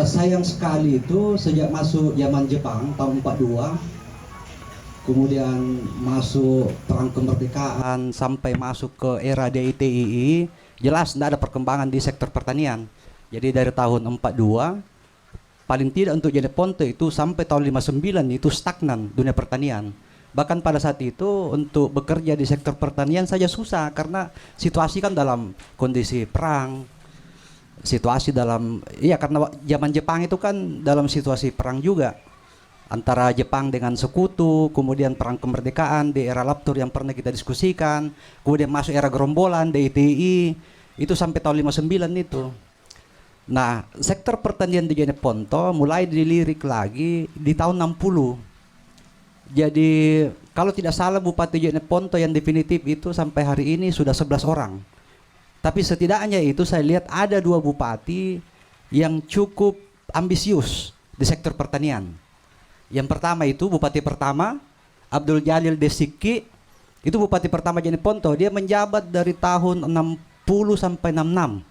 sayang sekali itu sejak masuk zaman Jepang tahun 42, kemudian masuk perang kemerdekaan sampai masuk ke era DITII, jelas tidak ada perkembangan di sektor pertanian. Jadi dari tahun 42 paling tidak untuk Jeneponto itu sampai tahun 59 itu stagnan dunia pertanian. Bahkan pada saat itu untuk bekerja di sektor pertanian saja susah, karena situasi kan dalam kondisi perang, situasi dalam, iya karena zaman Jepang itu kan dalam situasi perang juga, antara Jepang dengan sekutu, kemudian perang kemerdekaan di era Laptur yang pernah kita diskusikan, kemudian masuk era gerombolan DITI, itu sampai tahun 59 itu. Nah, sektor pertanian di Jeneponto mulai dilirik lagi di tahun 60. Jadi kalau tidak salah Bupati Jeneponto yang definitif itu sampai hari ini sudah 11 orang. Tapi setidaknya itu saya lihat ada 2 bupati yang cukup ambisius di sektor pertanian. Yang pertama itu Bupati pertama Abdul Jalil Desiki, itu Bupati pertama Jeneponto, dia menjabat dari tahun 60 sampai 66.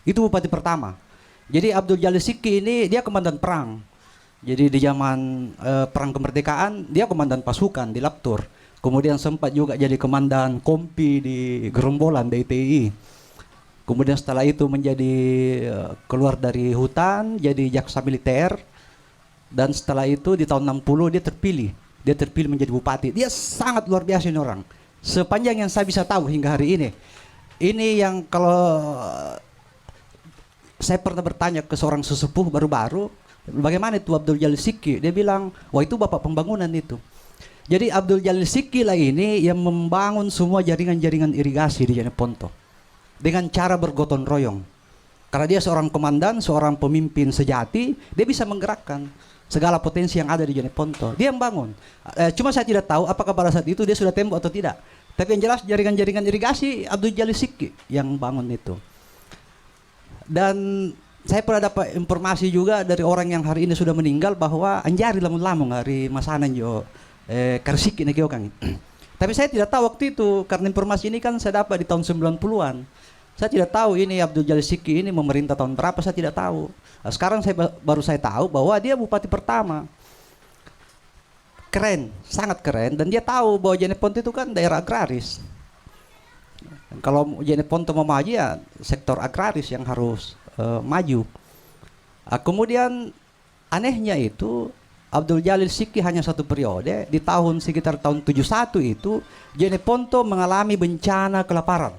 Itu Bupati pertama. Jadi Abdul Jalil Desiki ini dia komandan perang. Jadi di zaman perang kemerdekaan dia komandan pasukan di Laptur. Kemudian sempat juga jadi komandan kompi di gerombolan DITI. Kemudian setelah itu menjadi keluar dari hutan jadi jaksa militer. Dan setelah itu di tahun 60 dia terpilih menjadi bupati. Dia sangat luar biasa ini orang. Sepanjang yang saya bisa tahu hingga hari ini. Ini yang kalau saya pernah bertanya ke seorang sesepuh baru-baru, bagaimana itu Abdul Jalil Siki? Dia bilang, wah itu bapak pembangunan itu. Jadi Abdul Jalil Siki lah ini yang membangun semua jaringan-jaringan irigasi di Jeneponto dengan cara bergotong royong. Karena dia seorang komandan, seorang pemimpin sejati, dia bisa menggerakkan segala potensi yang ada di Jeneponto. Dia yang bangun. Cuma saya tidak tahu apakah pada saat itu dia sudah tembok atau tidak. Tapi yang jelas jaringan-jaringan irigasi Abdul Jalil Sikki yang bangun itu. Dan saya pernah dapat informasi juga dari orang yang hari ini sudah meninggal bahwa anjari lamun-lamun hari masanan jo karsiki negeo kang. Tapi saya tidak tahu waktu itu karena informasi ini kan saya dapat di tahun 90-an. Saya tidak tahu ini Abdul Jalil Sikki ini memerintah tahun berapa, saya tidak tahu. Nah, sekarang baru saya tahu bahwa dia bupati pertama. Keren, sangat keren, dan dia tahu bahwa Jeneponto itu kan daerah agraris. Kalau Jeneponto mau maju ya sektor agraris yang harus maju. Kemudian anehnya itu Abdul Jalil Sikki hanya satu periode, di tahun sekitar tahun 71 itu Jeneponto mengalami bencana kelaparan.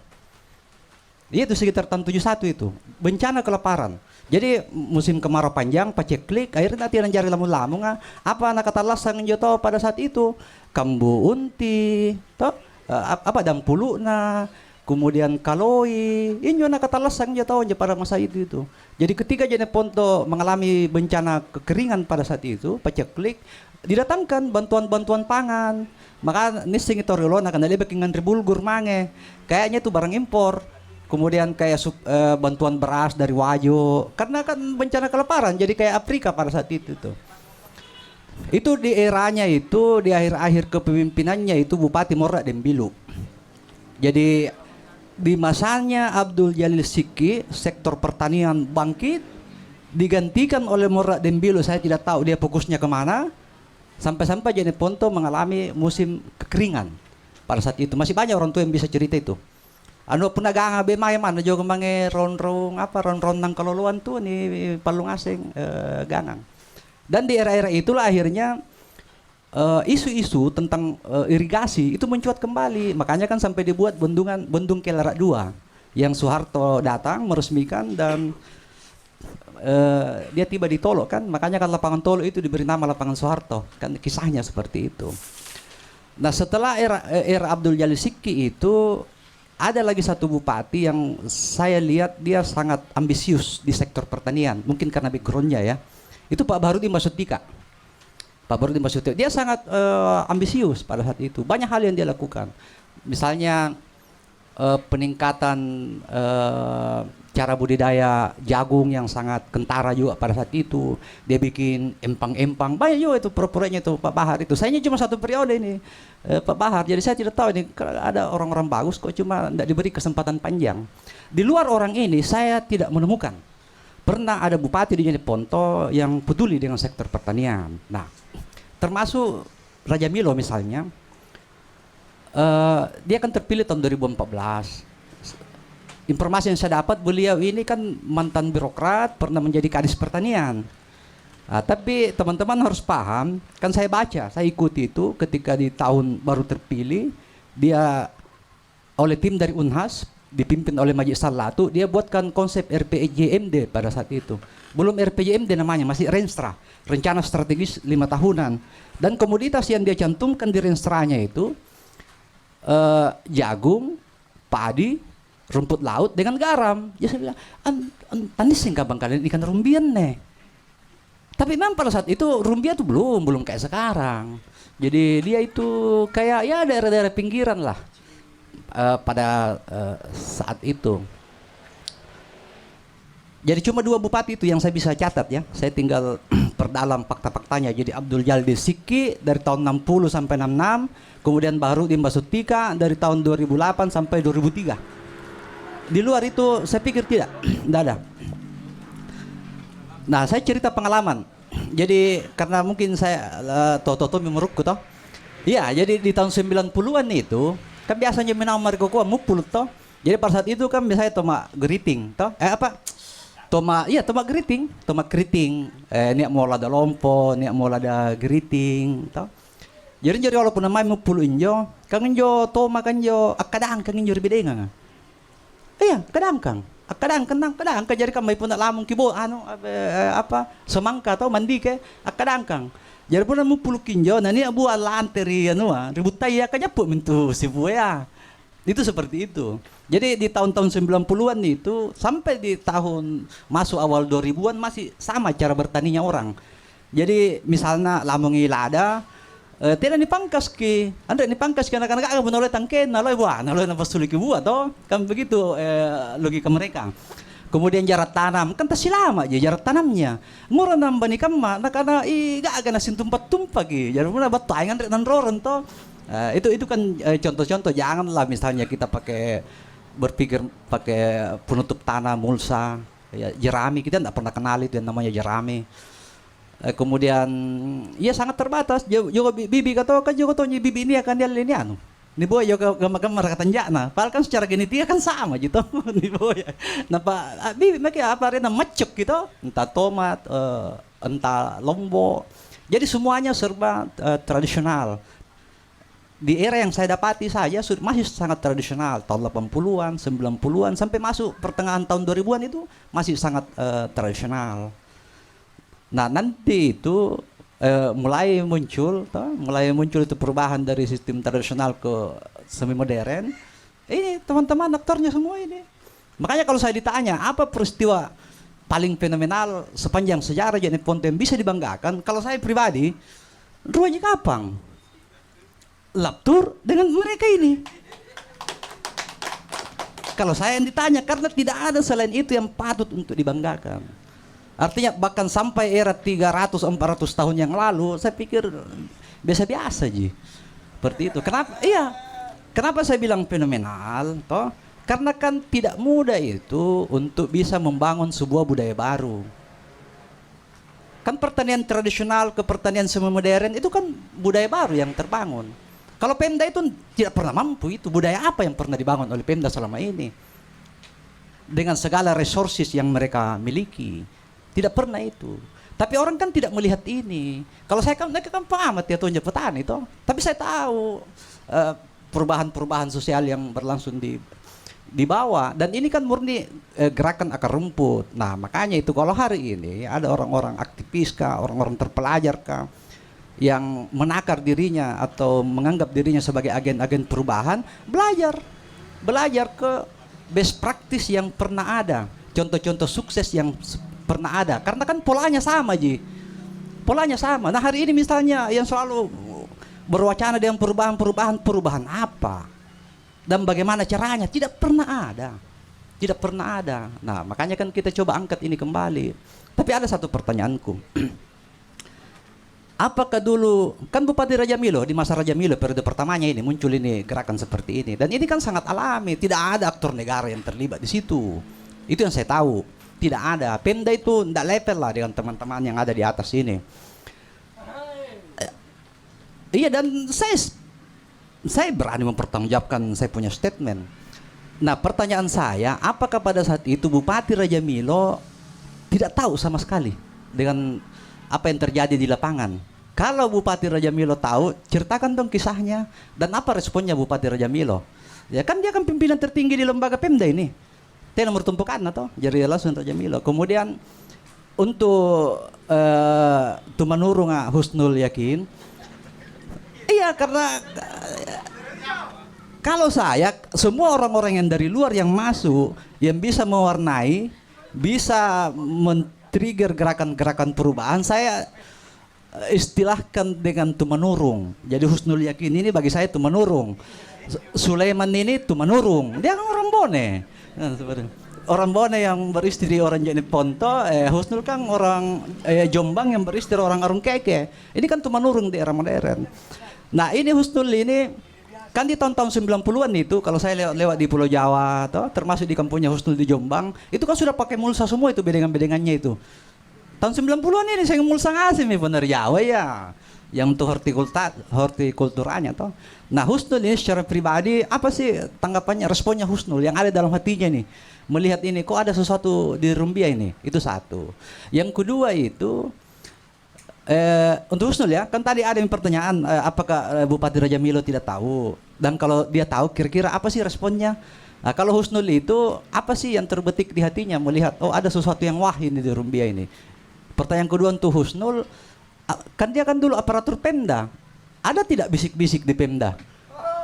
Itu sekitar tahun 71 itu, bencana kelaparan. Jadi musim kemarau panjang, paceklik, akhirnya nanti jari lamun-lamun apa anak kata lasang joto pada saat itu, kambu unti, toh apa dampuluna, kemudian kaloi, ini anak kata lasang joto pada masa itu. Jadi ketika Jeneponto mengalami bencana kekeringan pada saat itu, paceklik, didatangkan bantuan-bantuan pangan. Maka nising itu rulona kan dari bekingan ribulgur mange, kayaknya itu barang impor. Kemudian kayak bantuan beras dari Wajo, karena kan bencana kelaparan, jadi kayak Afrika pada saat itu tuh. Itu di eranya itu, di akhir-akhir kepemimpinannya itu Bupati Morra Dembilu. Jadi di masanya Abdul Jalil Sikki, sektor pertanian bangkit, digantikan oleh Morra Dembilu. Saya tidak tahu dia fokusnya kemana, sampai-sampai Jeneponto mengalami musim kekeringan pada saat itu. Masih banyak orang tua yang bisa cerita itu. Ano penagang abe may man jo kemange ron-ron nang kaluluan tuh ni palung asing gangang. Dan di era-era itulah akhirnya isu-isu tentang irigasi itu mencuat kembali. Makanya kan sampai dibuat bendung Kelera 2 yang Soeharto datang meresmikan dan dia tiba di Tolo kan. Makanya kan lapangan Tolo itu diberi nama lapangan Soeharto. Kan kisahnya seperti itu. Nah, setelah era Abdul Jalil Sikki itu ada lagi satu bupati yang saya lihat dia sangat ambisius di sektor pertanian, mungkin karena backgroundnya ya. Itu Pak Bahrudin Basutika. Pak Bahrudin Basutika, dia sangat ambisius pada saat itu. Banyak hal yang dia lakukan. Misalnya peningkatan cara budidaya jagung yang sangat kentara juga pada saat itu. Dia bikin empang-empang, banyak juga itu proyeknya itu Pak Bahar itu. Saya cuma satu periode ini Pak Bahar, jadi saya tidak tahu ini ada orang-orang bagus kok cuma tidak diberi kesempatan panjang. Di luar orang ini saya tidak menemukan. Pernah ada bupati di Jeneponto yang peduli dengan sektor pertanian. Nah, termasuk Raja Milo misalnya, dia kan terpilih tahun 2014. Informasi yang saya dapat beliau ini kan mantan birokrat, pernah menjadi kadis pertanian. Tapi teman-teman harus paham, kan saya baca, saya ikuti itu ketika di tahun baru terpilih, dia oleh tim dari Unhas, dipimpin oleh Majid Salatu, dia buatkan konsep RPJMD pada saat itu. Belum RPJMD namanya, masih Renstra, rencana strategis 5 tahunan. Dan komoditas yang dia cantumkan di Renstranya itu jagung, padi, rumput laut dengan garam. Ya saya bilang, tanis enggak bang kalian ikan rumbian nih. Tapi memang pada saat itu rumbian tuh belum kayak sekarang. Jadi dia itu kayak ya daerah-daerah pinggiran lah pada saat itu. Jadi cuma 2 bupati itu yang saya bisa catat ya. Saya tinggal perdalam fakta-faktanya. Jadi Abdul Jalil Sikki dari tahun 60 sampai 66, kemudian Bahrudin Basutika dari tahun 2008 sampai 2003. Di luar itu saya pikir tidak ada. Nah, saya cerita pengalaman. Jadi karena mungkin saya toto memurukku toh. Iya, jadi di tahun 90-an itu kan biasanya minum marikoko mupul toh. Jadi pada saat itu kan biasanya toma geriting toh. Toma keriting. Niak mau ada lompo, niak mau ada geriting toh. Jadi walaupun namanya mupul injo, kang injo toma kan jo akadang kang injo ribedenga. Iya, kadang jadi kan may punat lamong kibo semangka atau mandi ke kadang jadi pun mo pulukin jo nani abu alanteri ribut taya kanya po mintu si buaya. Itu seperti itu. Jadi di tahun-tahun 90-an itu sampai di tahun masuk awal 2000-an masih sama cara bertaninya orang. Jadi misalnya lamongi lada tidak dipangkas ki, anda dipangkas ki anak-anak agak menolak tangke, naloi buah, naloi nafas sulit ki buah toh, kan begitu logika mereka. Kemudian jarak tanam, kan tersilama aja jarak tanamnya. Murah nambah nih kama, karena gak agak nasin tumpat ki, jadi mana batu aingan dan roren toh. Itu kan contoh-contoh, janganlah misalnya kita berpikir pakai penutup tanah mulsa, ya, jerami, kita tidak pernah kenal itu yang namanya jerami. Kemudian ya sangat terbatas. Juga bibi kata kan juga tahu bibi ini akan dia ini anu. Ni boy juga gambar kata na. Padahal kan secara genetika kan sama gitu. Ni boy. Napa bibi mereka apa rena macuk gitu. Entah tomat, entah lombok. Jadi semuanya serba tradisional. Di era yang saya dapati saja masih sangat tradisional. Tahun 80-an, 90-an sampai masuk pertengahan tahun 2000-an itu masih sangat tradisional. Nah, nanti itu mulai muncul itu perubahan dari sistem tradisional ke semi modern. Ini teman-teman aktornya semua ini. Makanya kalau saya ditanya apa peristiwa paling fenomenal sepanjang sejarah Jani Ponte yang bisa dibanggakan, kalau saya pribadi, Ruanyi Kapang, Laptur dengan mereka ini. Kalau saya yang ditanya, karena tidak ada selain itu yang patut untuk dibanggakan. Artinya bahkan sampai era 300-400 tahun yang lalu, saya pikir biasa-biasa ji. Seperti itu. Kenapa? Iya. Kenapa saya bilang fenomenal? Toh? Karena kan tidak mudah itu untuk bisa membangun sebuah budaya baru. Kan pertanian tradisional ke pertanian semi modern itu kan budaya baru yang terbangun. Kalau Pemda itu tidak pernah mampu itu. Budaya apa yang pernah dibangun oleh Pemda selama ini? Dengan segala resources yang mereka miliki. Tidak pernah itu. Tapi orang kan tidak melihat ini. Kalau saya kan, mereka kan pengamat ya tunjuk petani itu. Tapi saya tahu perubahan-perubahan sosial yang berlangsung di bawah. Dan ini kan murni gerakan akar rumput. Nah makanya itu kalau hari ini ada orang-orang aktivis kah, orang-orang terpelajar kah, yang menakar dirinya atau menganggap dirinya sebagai agen-agen perubahan, belajar ke best practice yang pernah ada. Contoh-contoh sukses yang pernah ada, karena kan polanya sama ji, polanya sama. Nah hari ini misalnya yang selalu berwacana dengan perubahan apa dan bagaimana caranya, tidak pernah ada. Nah makanya kan kita coba angkat ini kembali. Tapi ada satu pertanyaanku, apakah dulu kan Bupati Raja Milo, di masa Raja Milo periode pertamanya ini muncul ini gerakan seperti ini, dan ini kan sangat alami, tidak ada aktor negara yang terlibat di situ. Itu yang saya tahu. Tidak ada. Pemda itu tidak level lah dengan teman-teman yang ada di atas ini. Iya, dan saya berani mempertanggungjawabkan saya punya statement. Nah pertanyaan saya, apakah pada saat itu Bupati Raja Milo tidak tahu sama sekali dengan apa yang terjadi di lapangan? Kalau Bupati Raja Milo tahu, ceritakan dong kisahnya. Dan apa responnya Bupati Raja Milo? Ya kan dia kan pimpinan tertinggi di lembaga Pemda ini. Dia nomor tumpukan atau jadi langsung Raja Milo. Kemudian untuk Tumanurung Husnul Yakin, iya karena kalau saya semua orang-orang yang dari luar yang masuk yang bisa mewarnai, bisa men-trigger gerakan-gerakan perubahan, saya istilahkan dengan Tumanurung. Jadi Husnul Yakin ini bagi saya Tumanurung. Sulaiman ini Tumanurung. Dia kan orang Bone. Orang Bone yang beristri orang Jani Ponto, Husnul kan orang Jombang yang beristri orang Arung Keke. Ini kan Tumanurung di era modern. Nah ini Husnul ini kan di tahun-tahun 90-an itu, kalau saya lewat di Pulau Jawa, termasuk di kampungnya Husnul di Jombang, itu kan sudah pakai mulsa semua itu bedengan-bedengannya itu. Tahun 90-an ini saya mulsa ngasih nih bener Jawa ya. Yang untuk hortikulturanya toh. Nah Husnul ini secara pribadi apa sih tanggapannya, responnya Husnul yang ada dalam hatinya nih melihat ini kok ada sesuatu di Rumbia ini? Itu satu. Yang kedua itu untuk Husnul ya, kan tadi ada yang pertanyaan apakah Bupati Raja Milo tidak tahu, dan kalau dia tahu kira-kira apa sih responnya? Nah, kalau Husnul itu apa sih yang terbetik di hatinya melihat oh ada sesuatu yang wah ini di Rumbia ini? Pertanyaan kedua untuk Husnul, kan dia kan dulu aparatur Pemda. Ada tidak bisik-bisik di Pemda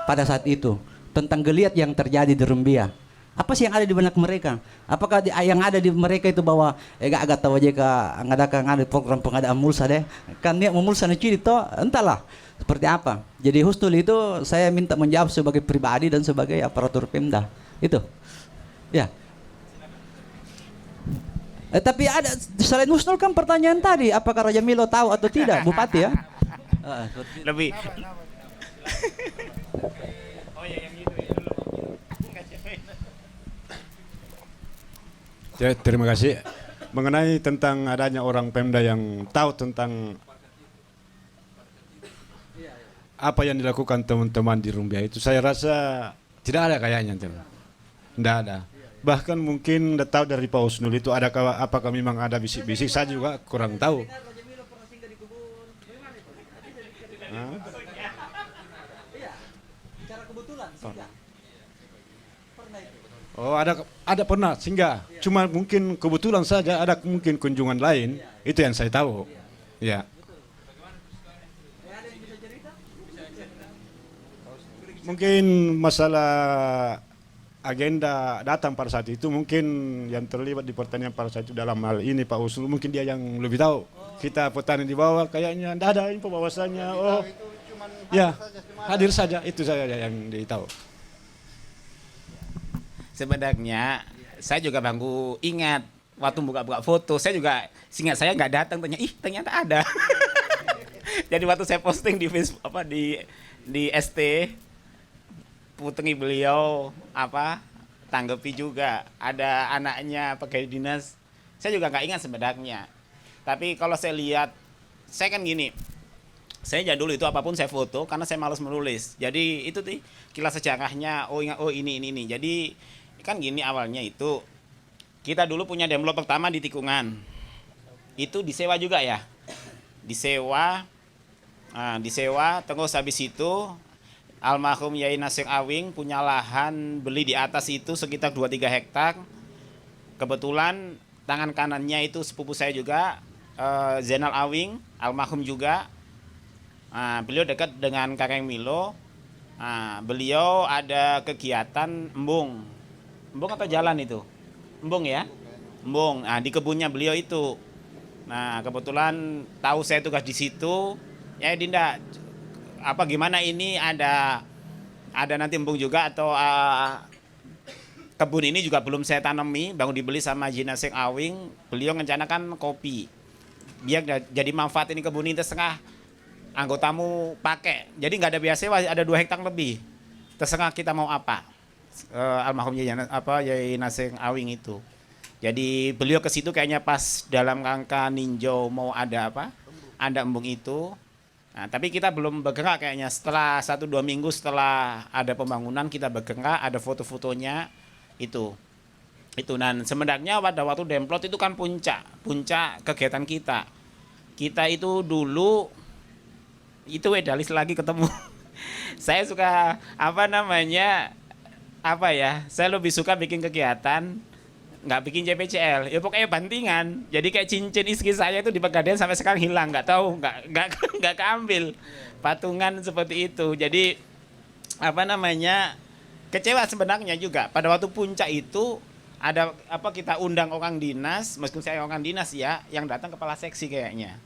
pada saat itu tentang geliat yang terjadi di Rumbia? Apa sih yang ada di benak mereka? Apakah yang ada di mereka itu bahwa agak tahu aja ngadakan ada program pengadaan mulsa deh. Kan dia memulsa nanti itu entahlah seperti apa. Jadi Husnul itu saya minta menjawab sebagai pribadi dan sebagai aparatur Pemda. Itu. Ya. Tapi ada selain Husnul kan pertanyaan tadi, apakah Raja Milo tahu atau tidak, Bupati ya? Lebih. Ya, terima kasih. Mengenai tentang adanya orang Pemda yang tahu tentang apa yang dilakukan teman-teman di Rumbia itu, saya rasa tidak ada kayaknya, teman. Tidak ada. Bahkan mungkin tahu dari Pak Husnul itu apakah memang ada bisik-bisik, saya juga kurang tahu. Oh, ada pernah singgah. Cuma mungkin kebetulan saja ada mungkin kunjungan lain, itu yang saya tahu. Ya. Mungkin masalah agenda datang pada saat itu, mungkin yang terlibat di pertanian pada saat itu dalam hal ini Pak Husnul, mungkin dia yang lebih tahu. Kita petani di bawah kayaknya tidak ada info bahwasannya. Oh, ya hadir saja, itu saja yang dia tahu. Sebenarnya saya juga bangku ingat waktu buka-buka foto, saya juga ingat saya nggak datang, ternyata ada. Jadi waktu saya posting di Facebook di ST, putri beliau tanggapi juga ada anaknya pegawai dinas. Saya juga nggak ingat sebenarnya. Tapi kalau saya lihat, saya kan gini, saya dulu itu apapun saya foto karena saya malas menulis. Jadi itu tuh kilas sejarahnya. Oh ini. Jadi kan gini, awalnya itu kita dulu punya demplot pertama di tikungan. Itu disewa juga ya. Disewa terus habis itu almarhum Yai Nasir Awing punya lahan beli di atas itu sekitar 2-3 hektar. Kebetulan tangan kanannya itu sepupu saya juga, Zainal Awing, almarhum juga. Beliau dekat dengan Kakek Milo. Beliau ada kegiatan embung atau jalan itu? Embung ya? Embung. Di kebunnya beliau itu. Nah, kebetulan tahu saya tugas di situ. Ya Dinda, gimana ini ada nanti embung juga atau kebun ini juga belum saya tanami, baru dibeli sama Haji Nasir Awing. Beliau rencanakan kopi. Biar jadi manfaat ini kebun ini terserah anggotamu pakai. Jadi nggak ada biasa, ada 2 hektar lebih. Terserah kita mau apa. Almarhum Yai Nasir Awing itu. Jadi beliau ke situ kayaknya pas dalam rangka ninjau mau ada ada embung itu. Nah, tapi kita belum bergerak kayaknya. Setelah 1-2 minggu setelah ada pembangunan kita bergerak, ada foto-fotonya itu. Dan sebenarnya pada waktu demplot itu kan puncak kegiatan kita. Kita itu dulu itu Wedalis lagi ketemu. Saya suka saya lebih suka bikin kegiatan, nggak bikin JPCL, ya pokoknya bantingan. Jadi kayak cincin istri saya itu di Pegadaian sampai sekarang hilang, nggak tahu, nggak keambil, patungan seperti itu. Jadi kecewa sebenarnya juga pada waktu puncak itu ada kita undang orang dinas, meskipun saya orang dinas ya, yang datang kepala seksi kayaknya.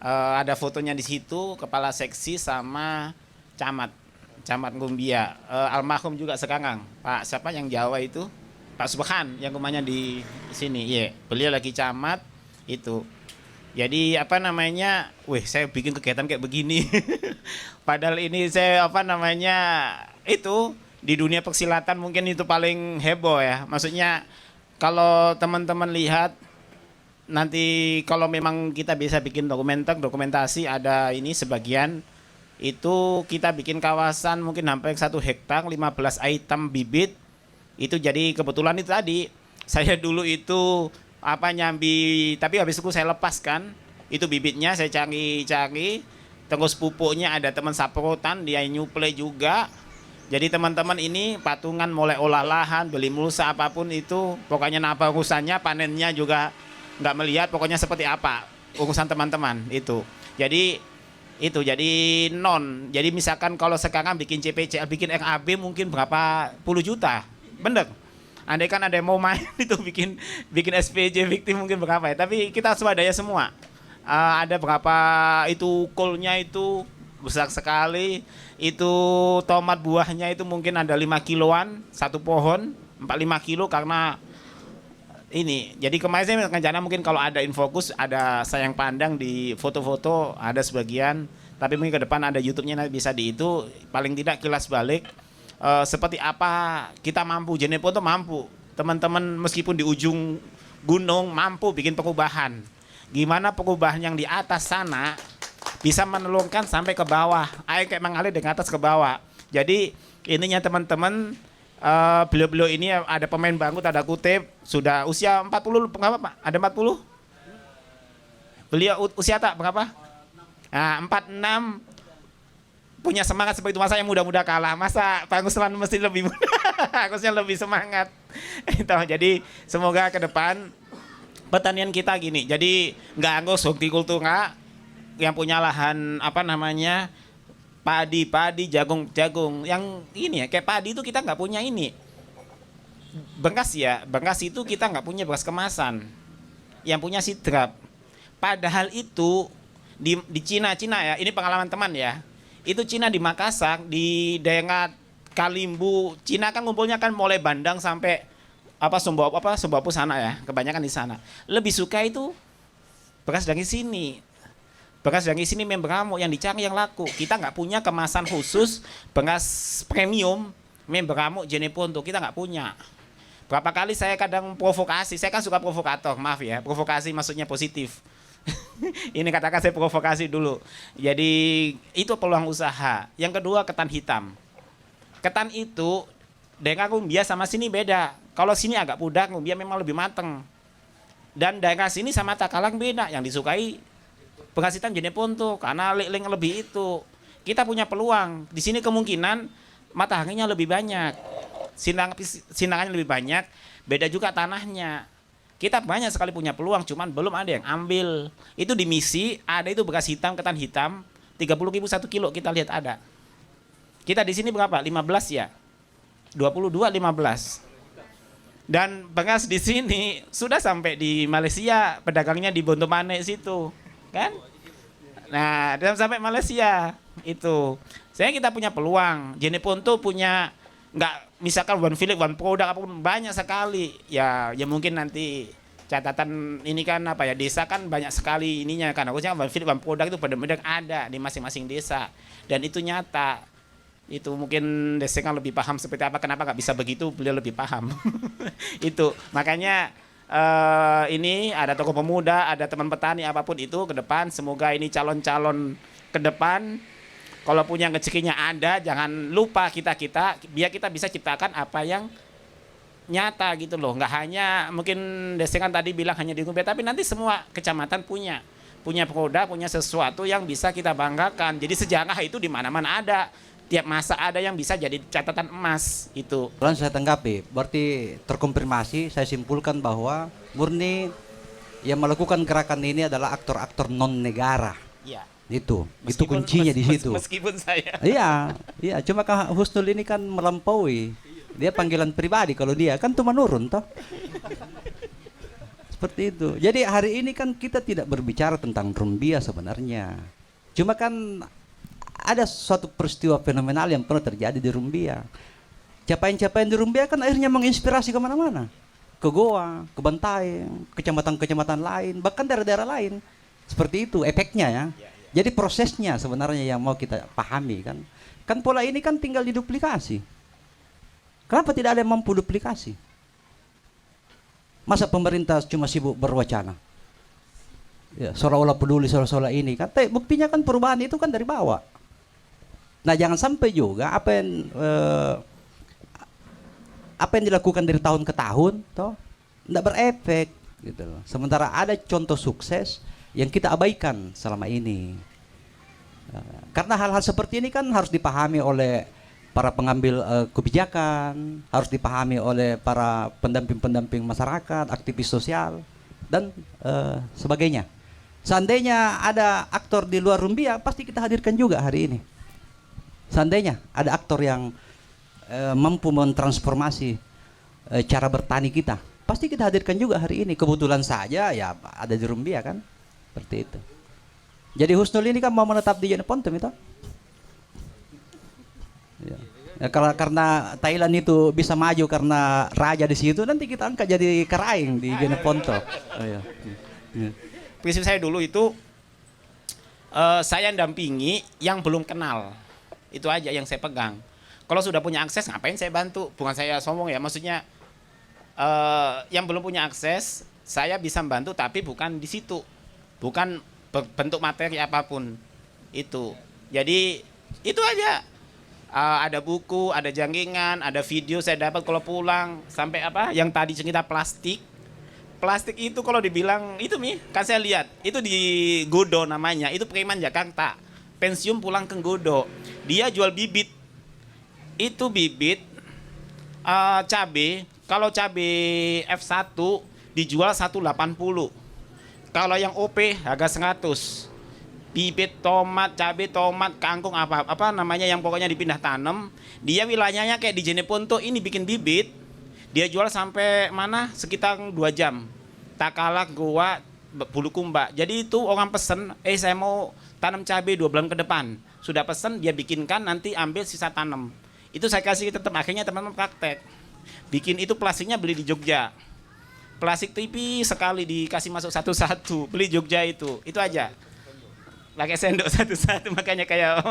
Ada fotonya di situ, kepala seksi sama camat Ngumbia, almarhum juga sekarang Pak siapa yang Jawa itu, Pak Subhan yang rumahnya di sini, beliau lagi camat itu. Jadi saya bikin kegiatan kayak begini. Padahal ini saya itu di dunia persilatan mungkin itu paling heboh ya. Maksudnya kalau teman-teman lihat nanti kalau memang kita bisa bikin dokumentasi ada ini sebagian itu kita bikin kawasan mungkin sampai 1 hektar 15 item bibit. Itu jadi kebetulan itu tadi saya dulu itu nyambi, tapi habis itu saya lepaskan itu bibitnya, saya cari terus pupuknya ada teman saprotan dia nyuplai juga. Jadi teman-teman ini patungan mulai olah lahan, beli mulsa apapun itu, pokoknya apa urusannya, panennya juga nggak melihat pokoknya seperti apa urusan teman-teman itu. Jadi misalkan kalau sekarang bikin CPCL, bikin RAB mungkin berapa puluh juta, bener. Andai kan ada yang mau main itu bikin SPJ victim mungkin berapa ya. Tapi kita swadaya semua. Ada berapa itu kolnya itu besar sekali. Itu tomat buahnya itu mungkin ada 5 kiloan satu pohon, 4-5 kilo karena ini. Jadi kemarin saya rencana mungkin kalau ada Infokus, ada sayang pandang di foto-foto, ada sebagian. Tapi mungkin ke depan ada YouTube-nya nanti bisa di itu. Paling tidak kilas balik. Seperti apa kita mampu, Jeneponto mampu. Teman-teman meskipun di ujung gunung mampu bikin perubahan. Gimana perubahan yang di atas sana bisa menelungkan sampai ke bawah. Air kayak mengalir dari atas ke bawah. Jadi ininya teman-teman, beliau-beliau ini ada pemain bangku tanda kutip sudah usia 40 berapa Pak? Ada 40? Beliau usia tak berapa? Nah, 46 punya semangat seperti itu. Masa yang muda-muda kalah? Masa Pak Guslan mesti lebih muda? Harusnya lebih semangat. Jadi semoga ke depan pertanian kita gini. Jadi nggak anggus hortikultura nggak, yang punya lahan apa namanya padi, jagung. Yang ini ya kayak padi itu kita nggak punya ini. Beras ya, beras itu kita nggak punya beras kemasan. Yang punya sidrap. Padahal itu di Cina ya. Ini pengalaman teman ya. Itu Cina di Makassar, di daerah Kalimbu, Cina kan ngumpulnya kan mulai Bandang sampai Sumbawa sana ya, kebanyakan di sana. Lebih suka itu beras dari sini. Beras dari sini memberamo yang dicari yang laku. Kita nggak punya kemasan khusus beras premium memberamo Jeneponto, kita nggak punya. Berapa kali saya kadang provokasi, saya kan suka provokator, maaf ya, provokasi maksudnya positif. Ini katakan saya provokasi dulu. Jadi itu peluang usaha. Yang kedua ketan hitam. Ketan itu daerah Rumbia sama sini beda. Kalau sini agak pudar, Rumbia memang lebih mateng. Dan daerah sini sama Takalang beda. Yang disukai beras hitam Jeneponto karena link lebih itu. Kita punya peluang. Di sini kemungkinan mataharinya lebih banyak. Sinarannya lebih banyak. Beda juga tanahnya. Kita banyak sekali punya peluang, cuman belum ada yang ambil. Itu di misi, ada itu beras hitam, ketan hitam, 30.000 1 kilo kita lihat ada. Kita di sini berapa? 15 ya? 22, 15. Dan beras di sini sudah sampai di Malaysia, pedagangnya di Bontomane situ. Kan? Nah, dan sampai Malaysia itu. Saya kita punya peluang. Jeneponto punya nggak misalkan one village one product apapun banyak sekali ya mungkin nanti catatan ini kan apa ya desa kan banyak sekali ininya kan harusnya one village one product itu benar-benar ada di masing-masing desa dan itu nyata itu mungkin desa kan lebih paham seperti apa kenapa nggak bisa begitu beliau lebih paham itu makanya ini ada tokoh pemuda ada teman petani apapun itu ke depan semoga ini calon-calon ke depan kalau punya rezekinya ada, jangan lupa kita biar kita bisa ciptakan apa yang nyata gitu loh. Nggak hanya mungkin Desengan tadi bilang hanya di Rumbia, tapi nanti semua kecamatan punya produk, punya sesuatu yang bisa kita banggakan. Jadi sejarah itu di mana-mana ada. Tiap masa ada yang bisa jadi catatan emas itu. Lalu saya tanggapi, berarti terkonfirmasi, saya simpulkan bahwa murni yang melakukan gerakan ini adalah aktor-aktor non negara. Iya. Itu kuncinya di situ. Meskipun saya. Iya, cuma Kak Husnul ini kan melampaui. Dia panggilan pribadi kalau dia kan tuh menurun toh. Seperti itu. Jadi hari ini kan kita tidak berbicara tentang Rumbia sebenarnya. Cuma kan ada suatu peristiwa fenomenal yang pernah terjadi di Rumbia. Capaian-capaian di Rumbia kan akhirnya menginspirasi kemana-mana. Ke Goa, ke Bantaeng, kecamatan-kecamatan lain, bahkan daerah-daerah lain. Seperti itu efeknya ya. Jadi prosesnya sebenarnya yang mau kita pahami kan. Kan pola ini kan tinggal diduplikasi. Kenapa tidak ada yang mampu duplikasi? Masa pemerintah cuma sibuk berwacana? Ya, seolah-olah peduli seolah-olah ini kan. Tapi buktinya kan perubahan itu kan dari bawah. Nah, jangan sampai juga apa yang dilakukan dari tahun ke tahun toh enggak berefek gitu loh. Sementara ada contoh sukses yang kita abaikan selama ini. Karena hal-hal seperti ini kan harus dipahami oleh para pengambil kebijakan, harus dipahami oleh para pendamping-pendamping masyarakat, aktivis sosial, dan sebagainya. Seandainya ada aktor di luar Rumbia, pasti kita hadirkan juga hari ini. Seandainya ada aktor yang mampu mentransformasi cara bertani kita. Pasti kita hadirkan juga hari ini. Kebetulan saja ya ada di Rumbia kan, seperti itu. Jadi Husnul ini kan mau menetap di Jeneponto itu. Ya. Ya, karena Thailand itu bisa maju karena raja di situ, nanti kita angkat jadi karaing di Jeneponto. Oh, ya. Ya. Prinsip saya dulu itu saya dampingi yang belum kenal. Itu aja yang saya pegang. Kalau sudah punya akses ngapain saya bantu? Bukan saya sombong ya, maksudnya yang belum punya akses saya bisa bantu tapi bukan di situ. Bukan bentuk materi apapun. Itu. Jadi itu aja. Ada buku, ada jangkingan, ada video saya dapat kalau pulang sampai apa? Yang tadi cerita plastik. Plastik itu kalau dibilang itu kan saya lihat itu di Godo namanya, itu preman Jakarta. Pensiun pulang ke Godo. Dia jual bibit. Itu bibit cabe, kalau cabe F1 dijual 180. Kalau yang OP harga 100. Bibit tomat, cabai, tomat, kangkung apa namanya yang pokoknya dipindah tanam, dia wilayahnya kayak di Jeneponto ini bikin bibit, dia jual sampai mana sekitar 2 jam. Takalak, Goa, Bulukumba. Jadi itu orang pesen, saya mau tanam cabai 2 bulan ke depan. Sudah pesen, dia bikinkan, nanti ambil sisa tanam. Itu saya kasih tetap, akhirnya teman-teman praktek. Bikin itu plastiknya beli di Jogja. Plastik tipis sekali dikasih masuk satu-satu, beli Jogja itu aja. Pakai sendok satu-satu, makanya kayak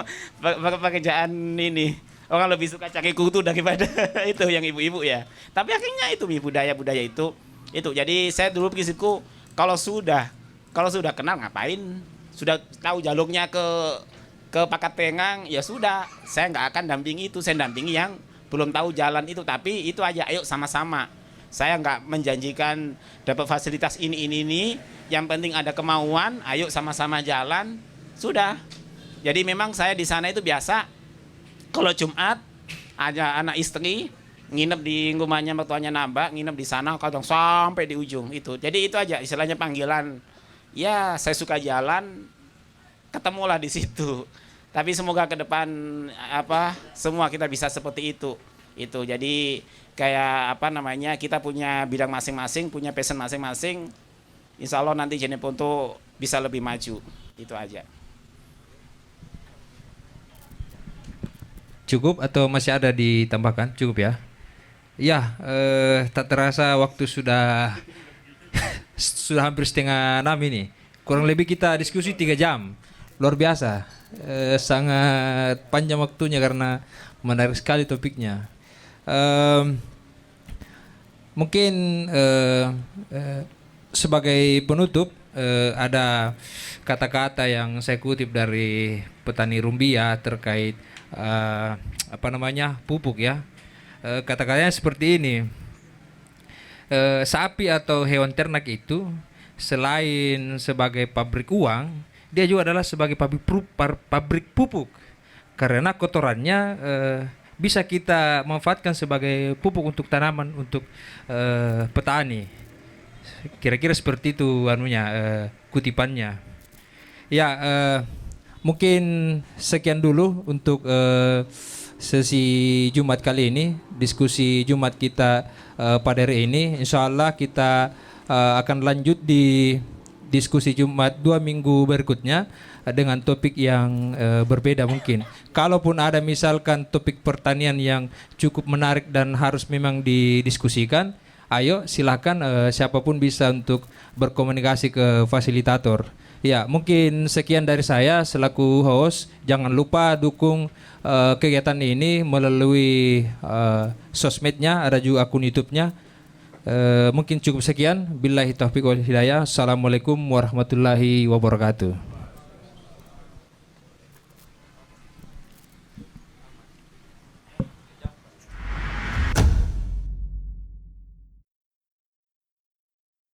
pekerjaan ini orang lebih suka cari kutu daripada itu yang ibu-ibu ya. Tapi akhirnya itu budaya-budaya itu. Jadi saya dulu prinsipku kalau sudah kenal ngapain, sudah tahu jalurnya ke Pakat Tengang ya sudah, saya nggak akan dampingi itu, saya dampingi yang belum tahu jalan itu. Tapi itu aja, ayo sama-sama. Saya nggak menjanjikan dapat fasilitas ini. Yang penting ada kemauan, ayo sama-sama jalan. Sudah. Jadi memang saya di sana itu biasa kalau Jumat ada anak istri nginep di rumahnya mertuanya Naba, nginep di sana kadang sampai di ujung itu. Jadi itu aja istilahnya panggilan. Ya, saya suka jalan, ketemulah di situ. Tapi semoga ke depan semua kita bisa seperti itu. Jadi kayak kita punya bidang masing-masing, punya passion masing-masing. Insya Allah nanti Jeneponto bisa lebih maju. Itu aja. Cukup atau masih ada ditambahkan? Cukup ya? Ya, tak terasa waktu sudah sudah hampir 5:30 ini. Kurang lebih kita diskusi 3 jam. Luar biasa. Sangat panjang waktunya karena menarik sekali topiknya. Mungkin sebagai penutup ada kata-kata yang saya kutip dari petani Rumbia terkait pupuk ya. Kata-katanya seperti ini. Sapi atau hewan ternak itu selain sebagai pabrik uang, dia juga adalah sebagai pabrik pupuk. Karena kotorannya bisa kita manfaatkan sebagai pupuk untuk tanaman, untuk petani. Kira-kira seperti itu kutipannya. Ya, mungkin sekian dulu untuk sesi Jumat kali ini, diskusi Jumat kita pada hari ini. Insya Allah kita akan lanjut di diskusi Jumat 2 minggu berikutnya dengan topik yang berbeda mungkin. Kalaupun ada misalkan topik pertanian yang cukup menarik dan harus memang didiskusikan, ayo silakan siapapun bisa untuk berkomunikasi ke fasilitator. Ya, mungkin sekian dari saya selaku host. Jangan lupa dukung kegiatan ini melalui sosmednya, ada juga akun YouTube-nya. Mungkin cukup sekian. Billahi taufiq wal hidayah. Assalamualaikum warahmatullahi wabarakatuh.